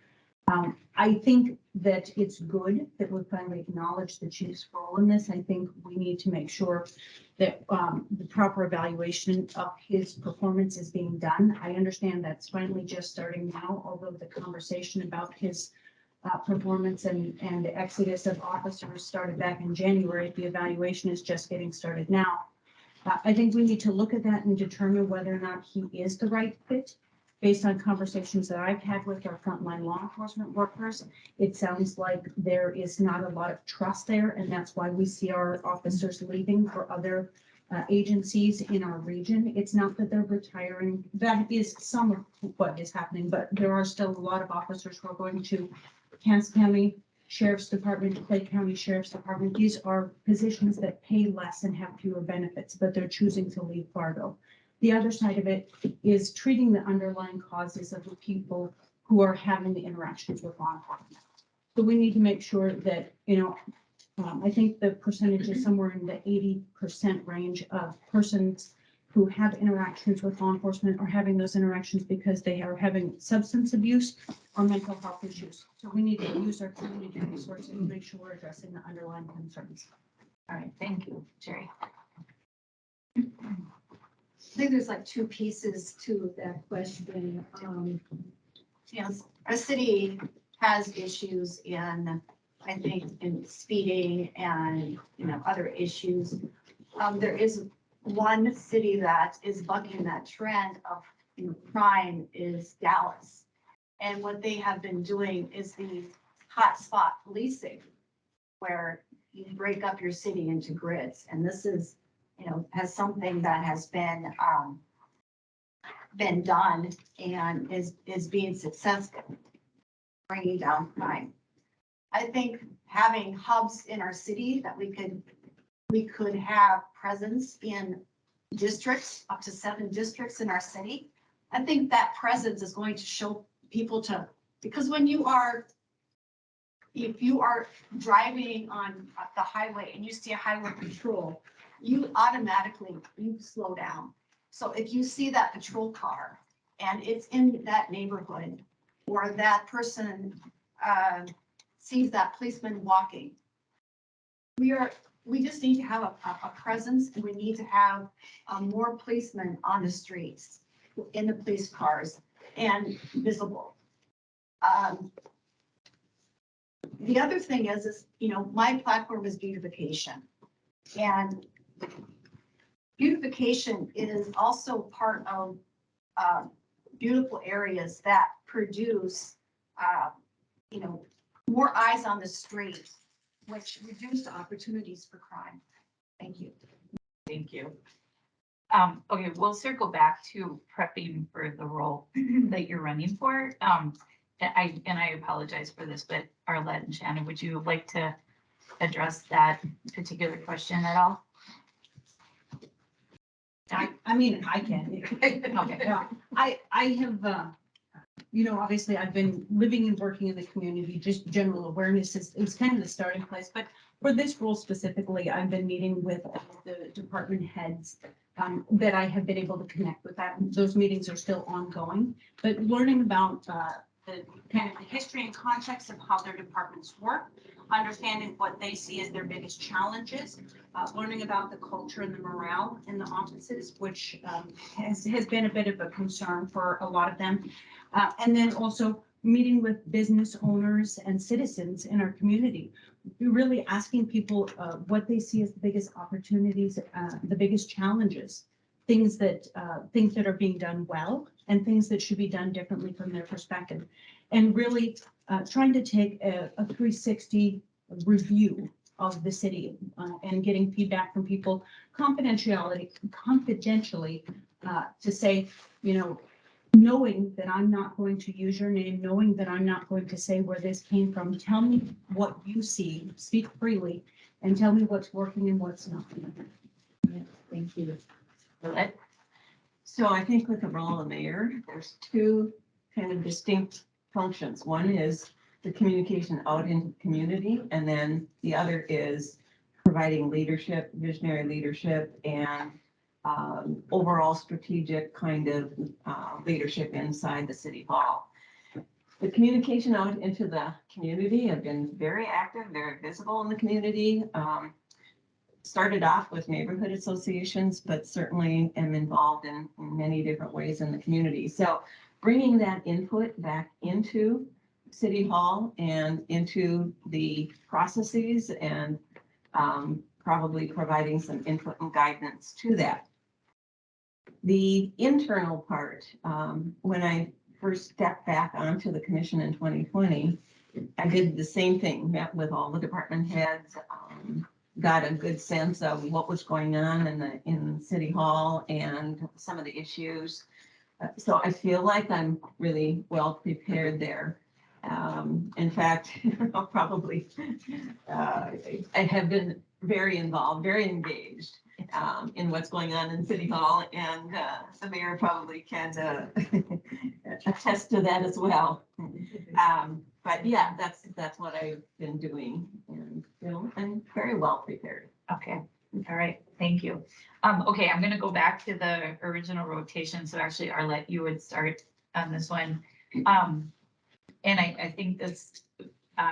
Speaker 16: I think that it's good that we finally acknowledge the chief's role in this. I think we need to make sure that the proper evaluation of his performance is being done. I understand that's finally just starting now, although the conversation about his performance and the exodus of officers started back in January. The evaluation is just getting started now. I think we need to look at that and determine whether or not he is the right fit. Based on conversations that I've had with our frontline law enforcement workers, it sounds like there is not a lot of trust there, and that's why we see our officers leaving for other agencies in our region. It's not that they're retiring. That is some of what is happening, but there are still a lot of officers who are going to Kansas County Sheriff's Department, Clay County Sheriff's Department. These are positions that pay less and have fewer benefits, but they're choosing to leave Fargo. The other side of it is treating the underlying causes of the people who are having the interactions with law enforcement. So we need to make sure that, I think the percentage is somewhere in the 80% range of persons who have interactions with law enforcement are having those interactions because they are having substance abuse or mental health issues. So we need to use our community resources to make sure we're addressing the underlying concerns.
Speaker 1: All right, thank you, Jerry.
Speaker 9: I think there's like two pieces to that question. Our city has issues I think, in speeding and, other issues. There is one city that is bucking that trend of, crime is Dallas. And what they have been doing is the hotspot policing, where you break up your city into grids. And this is, has something that has been done and is being successful, bringing down crime. I think having hubs in our city that we could have presence in districts, up to 7 districts in our city. I think that presence is going to show people because if you are driving on the highway and you see a highway patrol, you automatically slow down. So if you see that patrol car and it's in that neighborhood, or that person sees that policeman walking, we just need to have a presence, and we need to have more policemen on the streets, in the police cars, and visible. The other thing is, my platform is beautification. And beautification is also part of beautiful areas that produce, more eyes on the street, which reduce the opportunities for crime. Thank you.
Speaker 1: Thank you. Okay, we'll circle back to prepping for the role that you're running for. And I apologize for this, but Arlette and Shannon, would you like to address that particular question at all?
Speaker 16: I mean, I can.
Speaker 1: Okay.
Speaker 16: Yeah, I have, obviously I've been living and working in the community, just general awareness is kind of the starting place. But for this role specifically, I've been meeting with the department heads that I have been able to connect with. Those meetings are still ongoing, but learning about the kind of the history and context of how their departments work, understanding what they see as their biggest challenges, learning about the culture and the morale in the offices, which has been a bit of a concern for a lot of them. And then also meeting with business owners and citizens in our community. We're really asking people what they see as the biggest opportunities, the biggest challenges, things that are being done well and things that should be done differently from their perspective. And really trying to take a 360 review of the city and getting feedback from people confidentially to say, knowing that I'm not going to use your name, knowing that I'm not going to say where this came from, tell me what you see, speak freely, and tell me what's working and what's not.
Speaker 15: Yeah, thank you. So I think with the role of mayor, there's two kind of distinct functions. One is the communication out into the community, and then the other is providing leadership, visionary leadership, and overall strategic kind of leadership inside the city hall. The communication out into the community have been very active, very visible in the community. Started off with neighborhood associations, but certainly am involved in many different ways in the community. So bringing that input back into City Hall and into the processes and probably providing some input and guidance to that. The internal part, when I first stepped back onto the commission in 2020, I did the same thing, met with all the department heads, got a good sense of what was going on in City Hall and some of the issues. So I feel like I'm really well prepared there. In fact, I'll probably, I have been very involved, very engaged in what's going on in City Hall, and the mayor probably can attest to that as well. But yeah, that's what I've been doing, and I'm very well prepared.
Speaker 1: Okay, all right, thank you. Okay, I'm gonna go back to the original rotation. So actually, Arlette, you would start on this one. And I think this,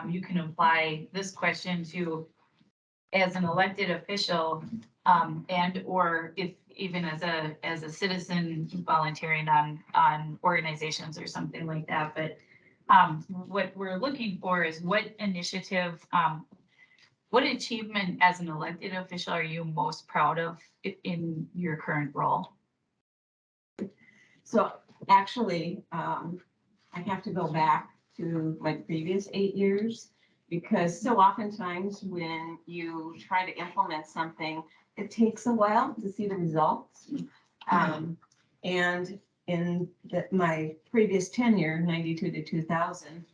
Speaker 1: you can apply this question to as an elected official, and or if even as a citizen volunteering on organizations or something like that. But what we're looking for is what initiative, what achievement as an elected official are you most proud of in your current role?
Speaker 15: So actually, I have to go back to my previous 8 years, because so oftentimes when you try to implement something, it takes a while to see the results. And in my previous tenure, 92 to 2000,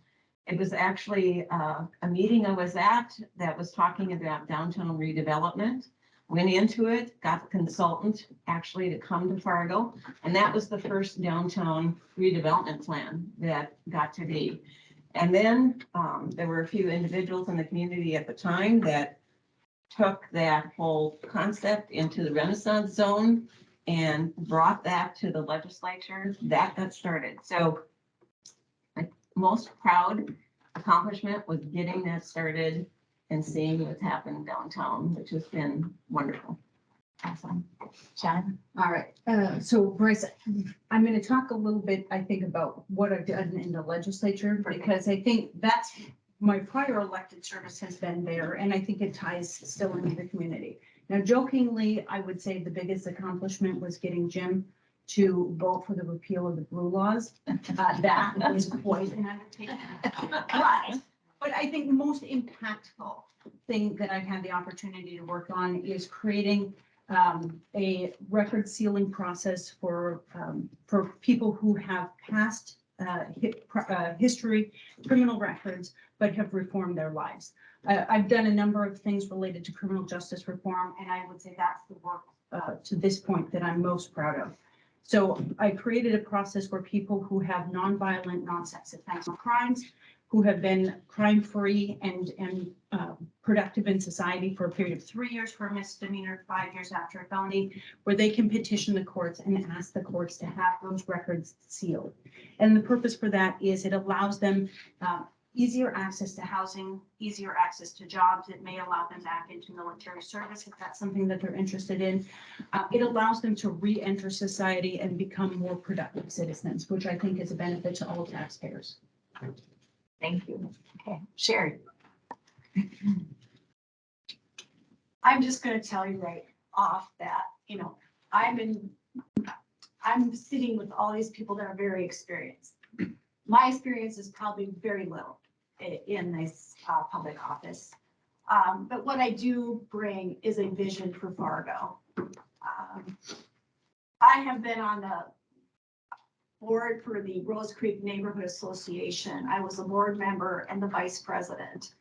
Speaker 15: it was actually a meeting I was at that was talking about downtown redevelopment. Went into it, got the consultant actually to come to Fargo, and that was the first downtown redevelopment plan that got to be. And then there were a few individuals in the community at the time that took that whole concept into the Renaissance zone and brought that to the legislature. That got started. So my most proud accomplishment was getting that started and seeing what's happened downtown, which has been wonderful.
Speaker 1: Awesome. John?
Speaker 16: All right, so Bryce, I'm going to talk a little bit, I think, about what I've done in the legislature, because I think that's my prior elected service has been there, and I think it ties still into the community. Now, jokingly, I would say the biggest accomplishment was getting Jim to vote for the repeal of the blue laws. That was quite an undertaking. But I think the most impactful thing that I've had the opportunity to work on is creating a record sealing process for people who have past history, criminal records, but have reformed their lives. I've done a number of things related to criminal justice reform, and I would say that's the work to this point that I'm most proud of. So I created a process where people who have nonviolent, non-sex offensive crimes, who have been crime-free and productive in society for a period of 3 years for a misdemeanor, 5 years after a felony, where they can petition the courts and ask the courts to have those records sealed. And the purpose for that is it allows them easier access to housing, easier access to jobs. It may allow them back into military service if that's something that they're interested in. It allows them to re-enter society and become more productive citizens, which I think is a benefit to all taxpayers.
Speaker 1: Thank you. Okay, Sherry.
Speaker 9: I'm just gonna tell you right off that, you know, I'm sitting with all these people that are very experienced. My experience is probably very little in this public office. But what I do bring is a vision for Fargo. I have been on the board for the Rose Creek Neighborhood Association. I was a board member and the vice president.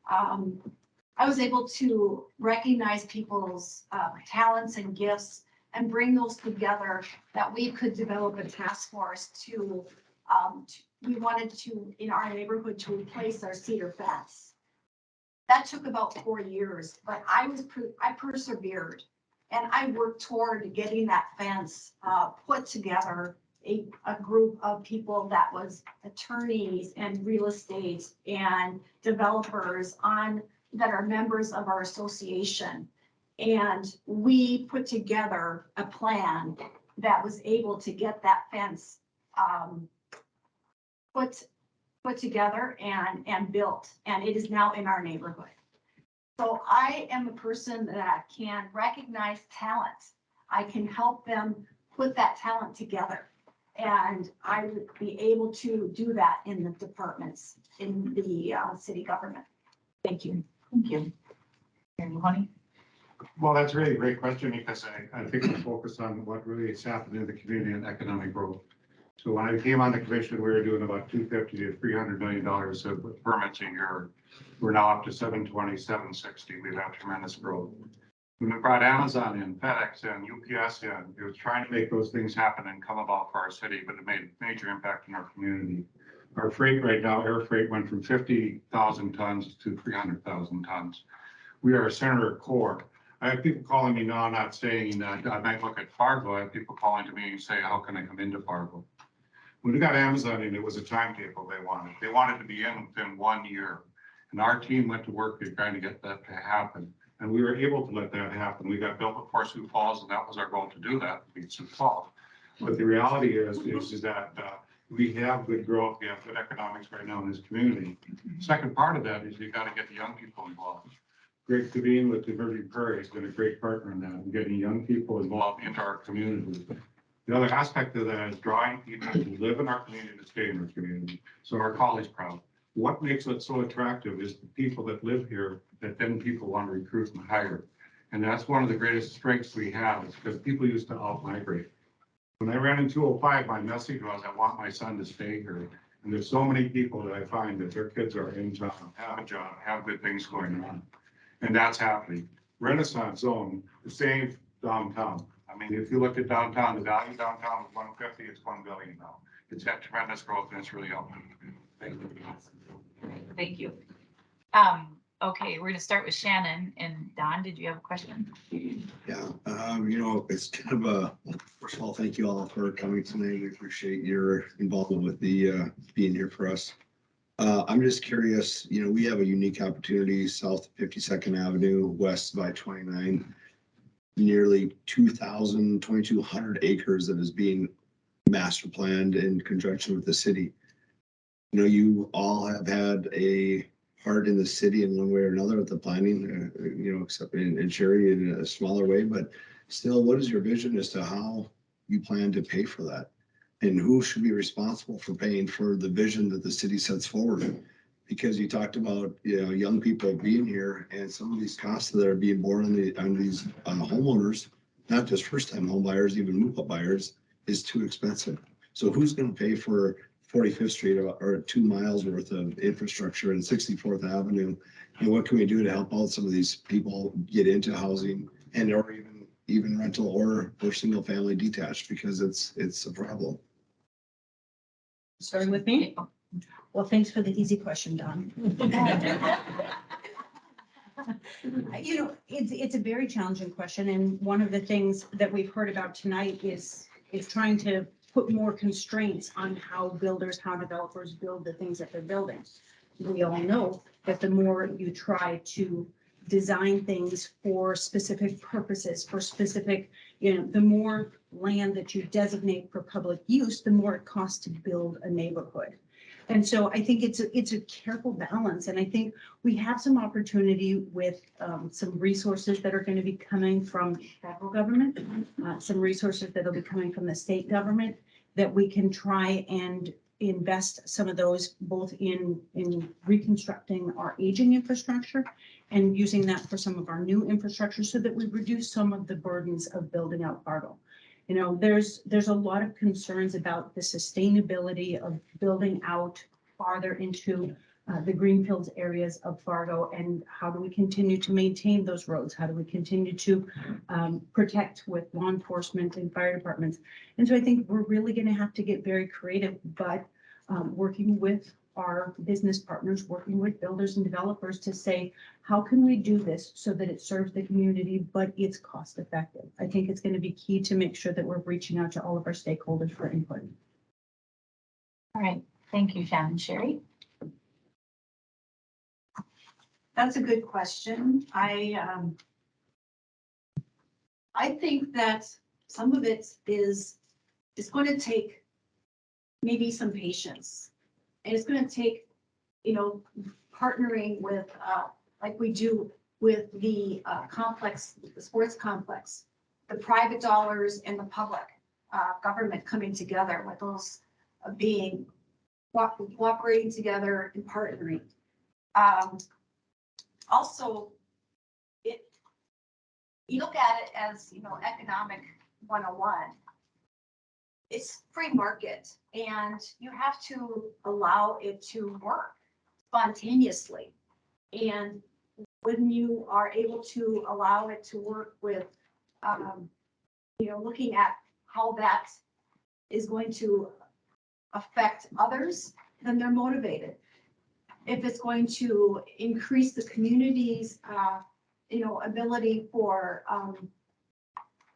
Speaker 9: I was able to recognize people's talents and gifts and bring those together that we could develop a task force to, we wanted to, in our neighborhood, to replace our cedar fence. That took about 4 years, but I persevered and I worked toward getting that fence put together, a group of people that was attorneys and real estate and developers that are members of our association. And we put together a plan that was able to get that fence put together and built, and it is now in our neighborhood. So I am a person that can recognize talent. I can help them put that talent together. And I would be able to do that in the departments, in the city government. Thank you.
Speaker 1: Thank you. Honey?
Speaker 18: Well, that's really a great question because I think we focus on what really has happened in the community and economic growth. So when I came on the commission, we were doing about $250 to $300 million of permits a year. We're now up to 720, 760. We've had tremendous growth. When we brought Amazon in, FedEx in, UPS in, it was trying to make those things happen and come about for our city, but it made a major impact in our community. Our freight right now, air freight went from 50,000 tons to 300,000 tons. We are a center core. I have people calling me now, not saying that I might look at Fargo. I have people calling to me and say, how can I come into Fargo? When we got Amazon in, it was a timetable they wanted. They wanted to be in within 1 year. And our team went to work trying to get that to happen. And we were able to let that happen. We got built before Sioux Falls, and that was our goal to do that, to beat Sioux Falls. But the reality is that we have good growth. We have good economics right now in this community. Second part of that is you got to get the young people involved. Greg Devine with Emerging Prairie has been a great partner in that, and getting young people involved into our community. The other aspect of that is drawing people to live in our community, to stay in our community. So our college crowd. What makes it so attractive is the people that live here that then people want to recruit and hire. And that's one of the greatest strengths we have, is because people used to out-migrate. When I ran in 205, my message was, I want my son to stay here. And there's so many people that I find that their kids are in town, have a job, have good things going on. And that's happening. Renaissance Zone, the same downtown. I mean, if you look at downtown, the value downtown was 150, it's 1 billion now. It's had tremendous growth and it's really helping. Thank you.
Speaker 1: Thank you. Okay, we're gonna start with Shannon, and Don, did you have a question?
Speaker 2: Yeah, you know, it's kind of first of all, thank you all for coming tonight. We appreciate your involvement with the being here for us. I'm just curious, you know, we have a unique opportunity south of 52nd Avenue, west by 29, nearly 2,200 acres that is being master planned in conjunction with the city. You know, you all have had a part in the city in one way or another with the planning, you know, except in Sherry in a smaller way, but still, what is your vision as to how you plan to pay for that? And who should be responsible for paying for the vision that the city sets forward? Because you talked about, you know, young people being here, and some of these costs that are being borne on these homeowners, not just first-time home buyers, even move-up buyers, is too expensive. So who's going to pay for 45th Street or 2 miles worth of infrastructure and 64th Avenue? And what can we do to help out some of these people get into housing and or even rental or single family detached, because it's a problem.
Speaker 16: Starting with me? Well, thanks for the easy question, Don. You know, it's a very challenging question, and one of the things that we've heard about tonight is trying to put more constraints on how developers build the things that they're building. We all know that the more you try to design things for specific purposes, for specific, you know, the more land that you designate for public use, the more it costs to build a neighborhood. And so I think it's a careful balance, and I think we have some opportunity with some resources that are going to be coming from federal government, some resources that'll be coming from the state government, that we can try and invest some of those both in reconstructing our aging infrastructure and using that for some of our new infrastructure so that we reduce some of the burdens of building out Fargo. You know, there's a lot of concerns about the sustainability of building out farther into the greenfields areas of Fargo, and how do we continue to maintain those roads? How do we continue to protect with law enforcement and fire departments? And so I think we're really going to have to get very creative, but working with our business partners, working with builders and developers to say, how can we do this so that it serves the community, but it's cost effective? I think it's going to be key to make sure that we're reaching out to all of our stakeholders for input.
Speaker 1: All right, thank you, Shannon. Sherry?
Speaker 5: That's a good question. I think that some of it is going to take maybe some patience. And it's going to take, you know, partnering with, like we do with the complex, the sports complex, the private dollars and the public government coming together, with those being cooperating together and partnering. Also, you look at it as, you know, economic 101. It's free market, and you have to allow it to work spontaneously. And when you are able to allow it to work with, you know, looking at how that is going to affect others, then they're motivated. If it's going to increase the community's, you know, ability for,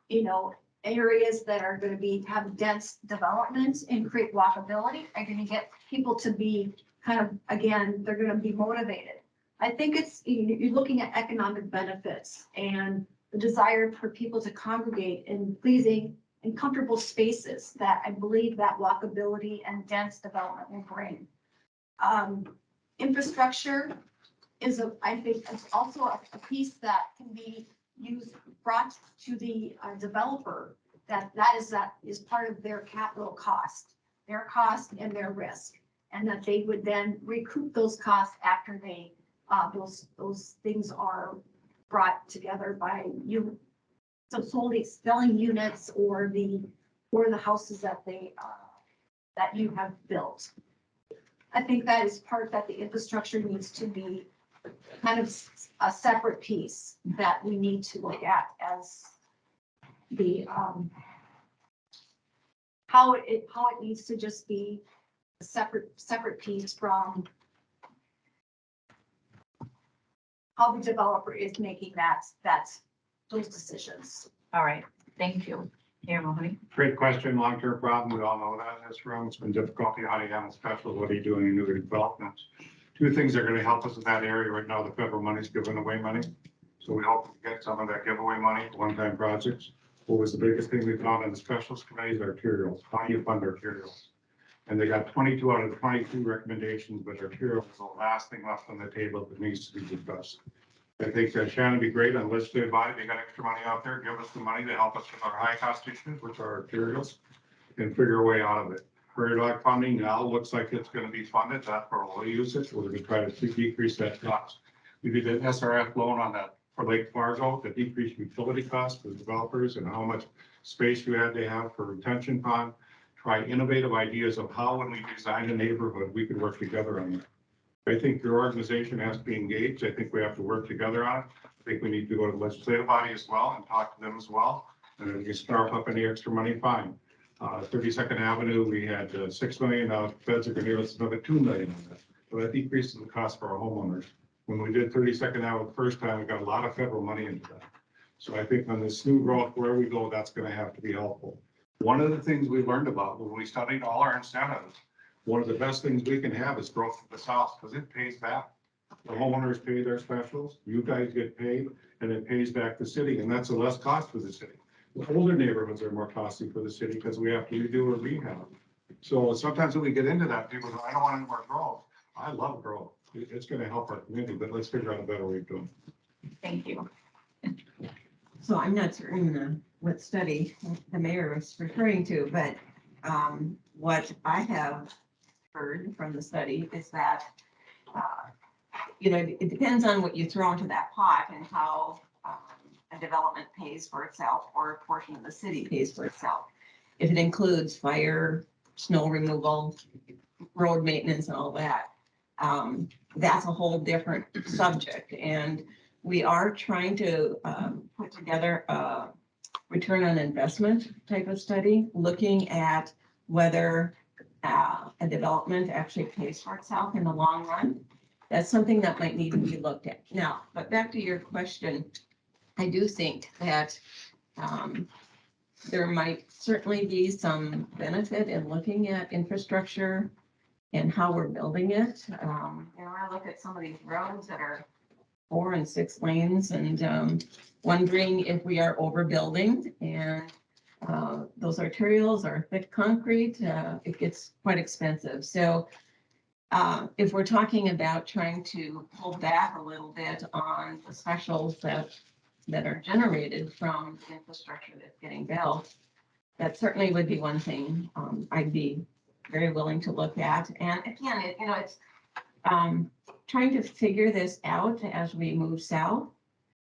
Speaker 5: you know, areas that are going to have dense development and create walkability, are going to get people to be kind of, again, they're going to be motivated. I think it's, you're looking at economic benefits and the desire for people to congregate in pleasing and comfortable spaces that I believe that walkability and dense development will bring. Infrastructure is I think it's also a piece that can be brought to the developer, that is part of their capital cost, their cost and their risk, and that they would then recoup those costs after they those things are brought together by you. So selling units or the houses that that you have built. I think that is part that the infrastructure needs to be kind of a separate piece that we need to look at as the how it needs to just be a separate piece from how the developer is making those decisions.
Speaker 1: All right, thank you. Mayor Mahoney.
Speaker 18: Great question, long-term problem. We all know that in this room. It's been difficult. How do you handle special? What are you doing in new developments? Two things are going to help us in that area right now. The federal money is giving away money. So we hope to get some of that giveaway money for one-time projects. What was the biggest thing we found in the specials committees? Arterials. How do you fund arterials? And they got 22 out of the 22 recommendations, but arterials is the last thing left on the table that needs to be discussed. I think that Shannon would be great on legislative body. They got extra money out there. Give us the money to help us with our high cost issues, which are arterials, and figure a way out of it. Prairie dog funding now looks like it's going to be funded. That's for low usage. We're going to try to decrease that cost. We did an SRF loan on that for Lake Fargo to decrease utility costs for the developers and how much space you had to have for retention pond. Try innovative ideas of how, when we design a neighborhood, we could work together on that. I think your organization has to be engaged. I think we have to work together on it. I think we need to go to the legislative body as well and talk to them as well. And if you start up any extra money, fine. 32nd Avenue, we had $6 million. Feds are going to give us another $2 million on that. So that decreases the cost for our homeowners. When we did 32nd Avenue the first time, we got a lot of federal money into that. So I think on this new growth, where we go, that's going to have to be helpful. One of the things we learned about when we studied all our incentives, one of the best things we can have is growth for the South, because it pays back. The homeowners pay their specials, you guys get paid, and it pays back the city, and that's a less cost for the city. The older neighborhoods are more costly for the city because we have to redo a rehab. So sometimes when we get into that, people go, I don't want any more growth. I love growth. It's gonna help our community, but let's figure out a better way of doing it.
Speaker 1: Thank you.
Speaker 15: So I'm not certain what study the mayor was referring to, but what I have heard from the study is that, it depends on what you throw into that pot and how a development pays for itself or a portion of the city pays for itself. If it includes fire, snow removal, road maintenance and all that, that's a whole different subject. And we are trying to put together a return on investment type of study, looking at whether a development actually pays for itself in the long run. That's something that might need to be looked at. Now, but back to your question, I do think that there might certainly be some benefit in looking at infrastructure and how we're building it. I look at some of these roads that are 4 and 6 lanes and wondering if we are overbuilding, and those arterials are thick concrete, it gets quite expensive. So if we're talking about trying to pull back a little bit on the specials that are generated from the infrastructure that's getting built, that certainly would be one thing I'd be very willing to look at. And again, it's trying to figure this out as we move south.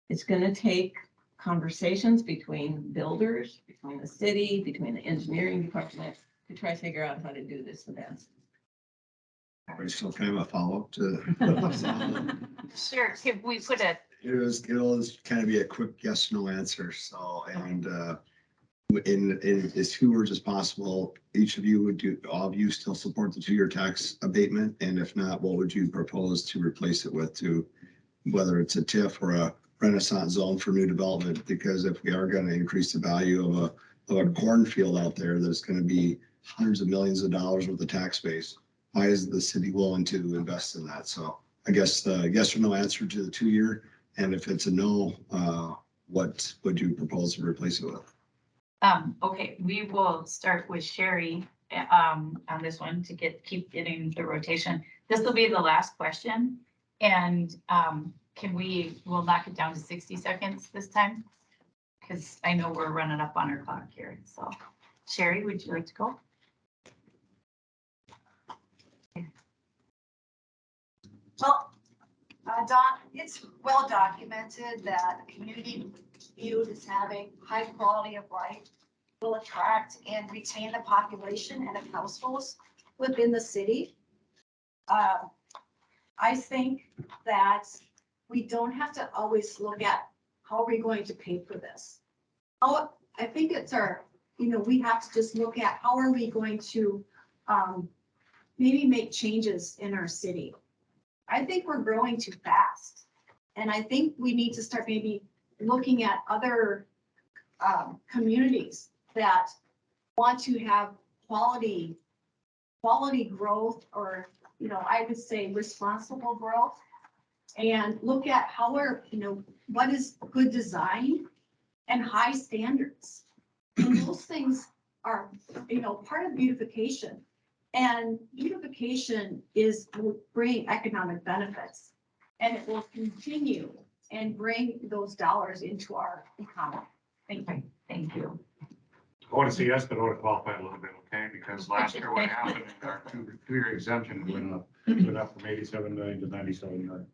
Speaker 15: It's going to take conversations between builders, between the city, between the engineering department to try to figure out how to do this the best.
Speaker 2: Are still kind of a follow-up to?
Speaker 1: Sure, can we put a,
Speaker 2: It'll just kind of be a quick yes, no answer. So, and in as few words as possible, each of you all of you still support the 2-year tax abatement? And if not, what would you propose to replace it with, whether it's a TIF or a Renaissance zone for new development? Because if we are going to increase the value of a cornfield out there, that's going to be hundreds of millions of dollars worth of tax base, why is the city willing to invest in that? So I guess the yes or no answer to the 2-year, and if it's a no, what would you propose to replace it with?
Speaker 1: okay, we will start with Sherry on this one to keep getting the rotation. This will be the last question, and we'll knock it down to 60 seconds this time, because I know we're running up on our clock here. So Sherry, would you like to go?
Speaker 5: Well, it's well documented that a community viewed as having high quality of life will attract and retain the population and of households within the city. I think that we don't have to always look at how are we going to pay for this. I think it's we have to just look at how are we going to maybe make changes in our city. I think we're growing too fast. And I think we need to start maybe looking at other communities that want to have quality growth, or, I would say responsible growth, and look at how what is good design and high standards. And those things are, part of beautification. And beautification will bring economic benefits, and it will continue and bring those dollars into our economy.
Speaker 1: Thank you.
Speaker 18: I want to say yes, but I want to qualify a little bit, okay? Because last year what happened, our 2-year exemption went up from 87 million to 97 million.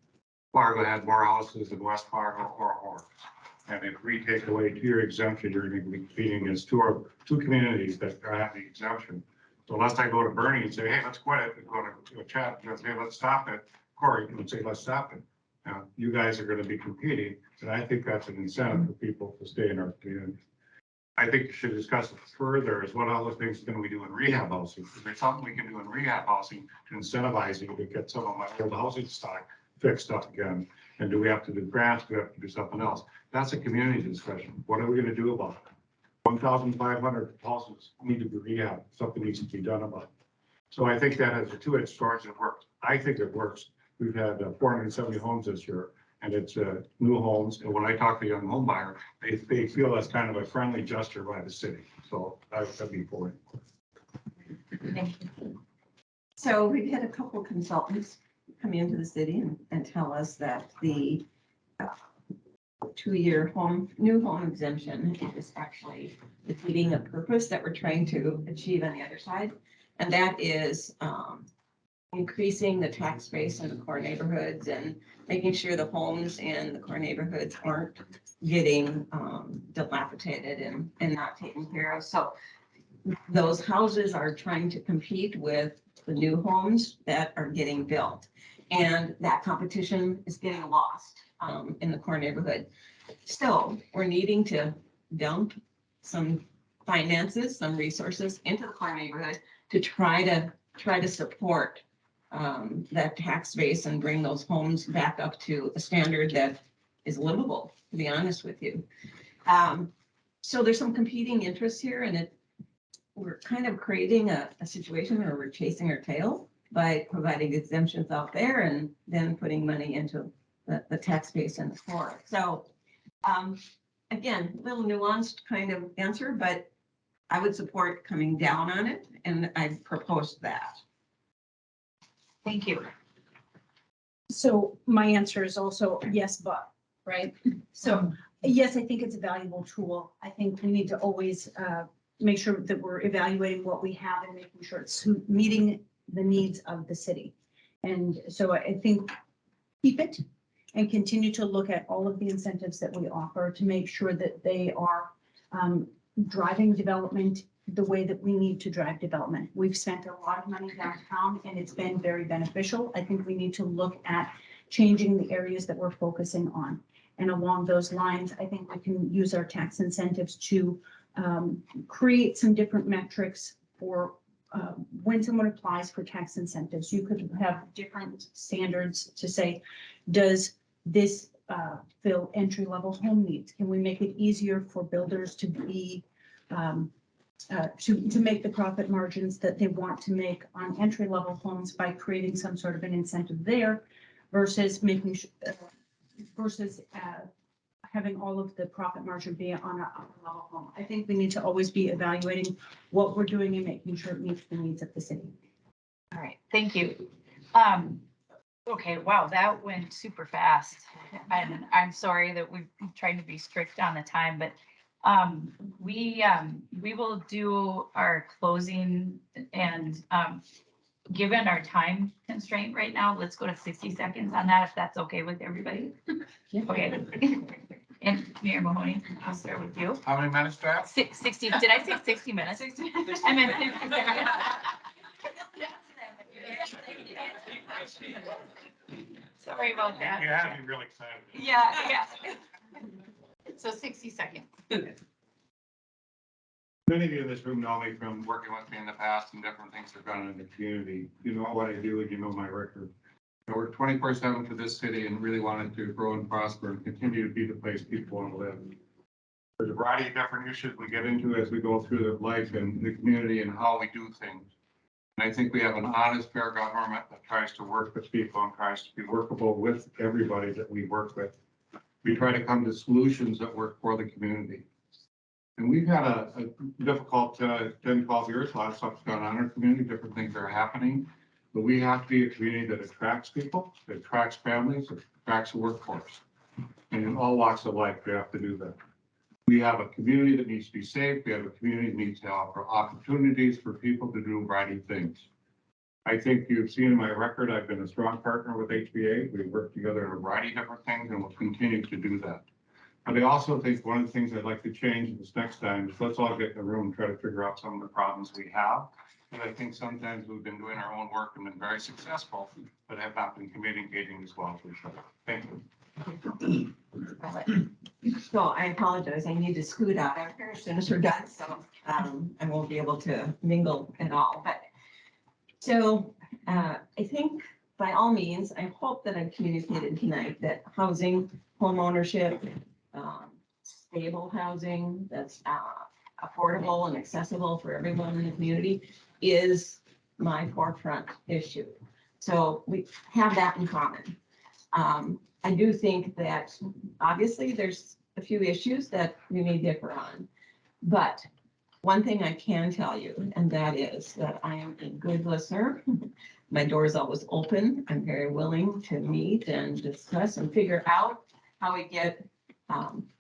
Speaker 18: Fargo had more houses in West Fargo or Horace. And if we take away 2-year exemption, you're going to be competing against two communities that have the exemption. So unless I go to Bernie and say, hey, let's quit it, and go to a chat and say, let's stop it, Corey can say, let's stop it. Now, you guys are going to be competing, and I think that's an incentive for people to stay in our community. I think you should discuss it further, is what other things can we do in rehab housing? Is there something we can do in rehab housing to incentivize you to get some of my old housing stock fixed up again? And do we have to do grants? Do we have to do something else? That's a community discussion. What are we going to do about it? 1,500 houses need to be rehabbed. Something needs to be done about it. So I think that has a 2-edged sword. It works. I think it works. We've had 470 homes this year, and it's new homes. And when I talk to a young home buyer, they feel that's kind of a friendly gesture by the city. So that'd be for it.
Speaker 1: Thank you.
Speaker 15: So we've had a couple consultants come into the city and tell us that the 2-year new home exemption is actually defeating a purpose that we're trying to achieve on the other side. And that is increasing the tax base in the core neighborhoods and making sure the homes in the core neighborhoods aren't getting dilapidated and not taken care of. So those houses are trying to compete with the new homes that are getting built. And that competition is getting lost in the core neighborhood. Still, we're needing to dump some finances, some resources into the core neighborhood to try to support that tax base and bring those homes back up to a standard that is livable, to be honest with you. So there's some competing interests here, and we're kind of creating a situation where we're chasing our tail by providing exemptions out there and then putting money into the tax base in the core. So again, a little nuanced kind of answer, but I would support coming down on it, and I've proposed that.
Speaker 1: Thank you.
Speaker 16: So my answer is also yes, but, right? So yes, I think it's a valuable tool. I think we need to always make sure that we're evaluating what we have and making sure it's meeting the needs of the city. And so I think keep it and continue to look at all of the incentives that we offer to make sure that they are driving development the way that we need to drive development. We've spent a lot of money downtown and it's been very beneficial. I think we need to look at changing the areas that we're focusing on. And along those lines, I think we can use our tax incentives to create some different metrics for when someone applies for tax incentives. You could have different standards to say, does this fill entry-level home needs? Can we make it easier for builders to be to make the profit margins that they want to make on entry-level homes by creating some sort of an incentive there versus making versus having all of the profit margin be on a upper level home. I think we need to always be evaluating what we're doing and making sure it meets the needs of the city.
Speaker 1: All right, thank you. Okay, wow, that went super fast. And I'm sorry that we're trying to be strict on the time, but we will do our closing and given our time constraint right now, let's go to 60 seconds on that, if that's okay with everybody.
Speaker 16: Yeah.
Speaker 1: Okay. And Mayor Mahoney, I'll start with you.
Speaker 7: How many minutes do I have?
Speaker 1: 60, did I say 60 minutes? 60 minutes. I meant 60 seconds. Sorry about that.
Speaker 7: You have me really excited.
Speaker 1: Yeah, yeah. So 60 seconds.
Speaker 7: Many of you in this room know me from working with me in the past and different things I've done in the community. You know what I do and you know my record. I work 24/7 for this city and really wanted to grow and prosper and continue to be the place people want to live. There's a variety of different issues we get into as we go through the life and the community and how we do things. And I think we have an honest, fair government that tries to work with people and tries to be workable with everybody that we work with. We try to come to solutions that work for the community. And we've had a difficult 10, 12 years. A lot of stuff's gone on in our community, different things are happening. But we have to be a community that attracts people, that attracts families, that attracts the workforce. And in all walks of life, we have to do that. We have a community that needs to be safe. We have a community that needs to offer opportunities for people to do a variety of things. I think you've seen in my record, I've been a strong partner with HBA. We work together on a variety of different things and we'll continue to do that. But I also think one of the things I'd like to change this next time is let's all get in the room and try to figure out some of the problems we have. And I think sometimes we've been doing our own work and been very successful, but have not been communicating as well as we should. Thank you.
Speaker 15: So I apologize. I need to scoot out of here as soon as we're done, so I won't be able to mingle at all. But so I think by all means, I hope that I've communicated tonight that housing, home ownership, stable housing that's affordable and accessible for everyone in the community is my forefront issue. So we have that in common. I do think that obviously there's a few issues that we may differ on, but One thing I can tell you, and that is that I am a good listener. My door is always open. I'm very willing to meet and discuss and figure out how we get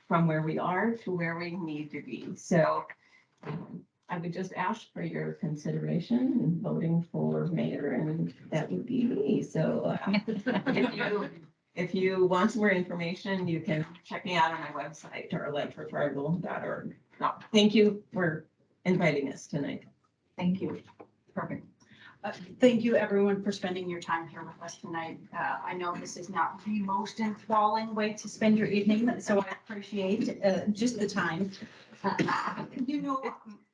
Speaker 15: from where we are to where we need to be. So I would just ask for your consideration in voting for mayor, and that would be me. So if you want some more information, you can check me out on my website or electrofargo.org. No, thank you for inviting us tonight.
Speaker 16: Thank you. Perfect. Thank you, everyone, for spending your time here with us tonight. I know this is not the most enthralling way to spend your evening, so I appreciate just the time. You know,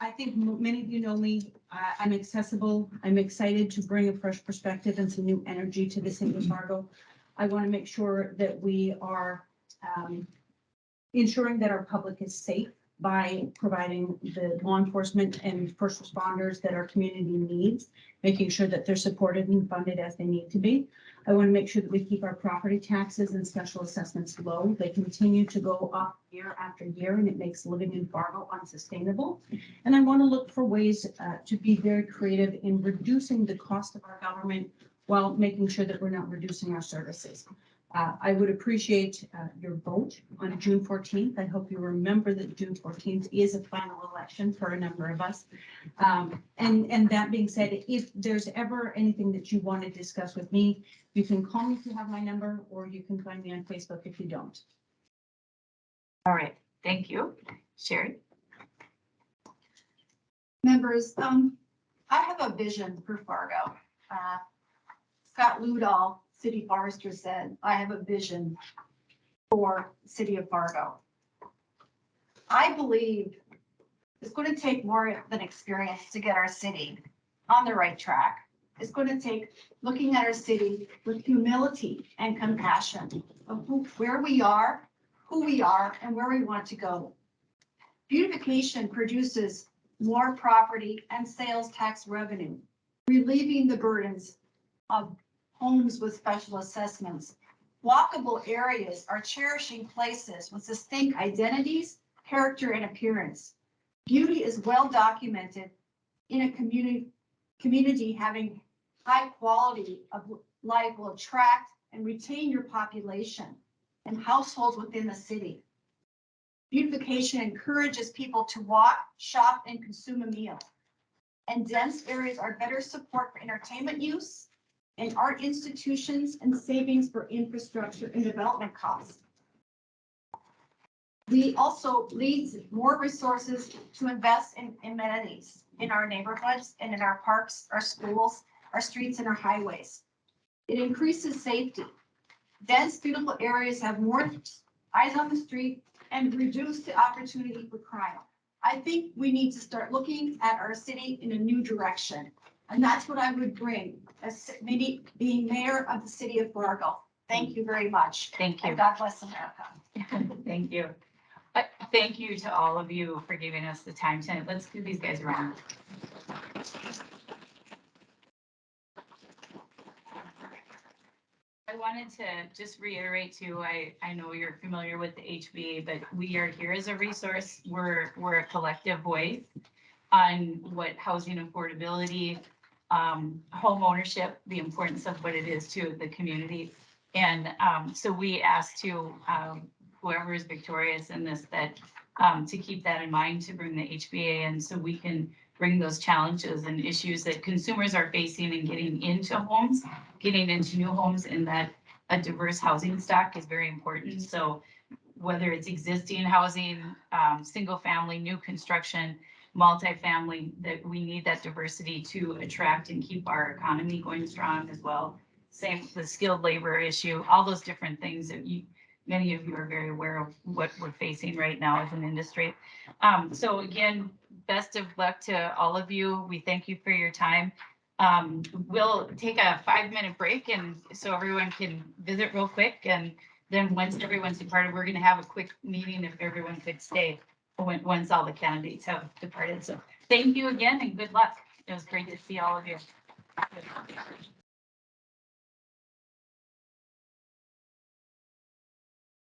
Speaker 16: I think many of you know me. I'm accessible. I'm excited to bring a fresh perspective and some new energy to the city of Fargo. I want to make sure that we are ensuring that our public is safe by providing the law enforcement and first responders that our community needs, making sure that they're supported and funded as they need to be. I want to make sure that we keep our property taxes and special assessments low. They continue to go up year after year, and it makes living in Fargo unsustainable. And I want to look for ways to be very creative in reducing the cost of our government while making sure that we're not reducing our services. I would appreciate your vote on June 14th. I hope you remember that June 14th is a final election for a number of us. And that being said, if there's ever anything that you want to discuss with me, you can call me if you have my number, or you can find me on Facebook if you don't.
Speaker 1: All right, thank you. Sherry?
Speaker 5: Members, I have a vision for Fargo. Scott Ludall, city forester, said, I have a vision for the city of Fargo. I believe it's going to take more than experience to get our city on the right track. It's going to take looking at our city with humility and compassion of where we are, who we are, and where we want to go. Beautification produces more property and sales tax revenue, relieving the burdens of homes with special assessments. Walkable areas are cherishing places with distinct identities, character, and appearance. Beauty is well documented in a community having high quality of life will attract and retain your population and households within the city. Beautification encourages people to walk, shop, and consume a meal. And dense areas are better support for entertainment use and art institutions and savings for infrastructure and development costs. We also leads more resources to invest in amenities in our neighborhoods and in our parks, our schools, our streets, and our highways. It increases safety. Dense, beautiful areas have more eyes on the street and reduce the opportunity for crime. I think we need to start looking at our city in a new direction. And that's what I would bring as maybe being mayor of the city of Fargo. Thank you very much.
Speaker 1: Thank you.
Speaker 5: And God bless America.
Speaker 1: Thank you. Thank you to all of you for giving us the time tonight. Let's give these guys a round. I wanted to just reiterate too, I know you're familiar with the HBA, but we are here as a resource. We're a collective voice on what housing affordability, home ownership, the importance of what it is to the community. And so we ask to whoever is victorious in this, that to keep that in mind, to bring the HBA in so we can bring those challenges and issues that consumers are facing in getting into homes, getting into new homes, and that a diverse housing stock is very important. So whether it's existing housing, single family, new construction, multifamily, that we need that diversity to attract and keep our economy going strong as well. Same with the skilled labor issue, all those different things that many of you are very aware of what we're facing right now as an industry. So again, best of luck to all of you. We thank you for your time. We'll take a 5-minute break, and so everyone can visit real quick. And then once everyone's departed, we're gonna have a quick meeting if everyone could stay once all the candidates have departed. So thank you again and good luck. It was great to see all of you.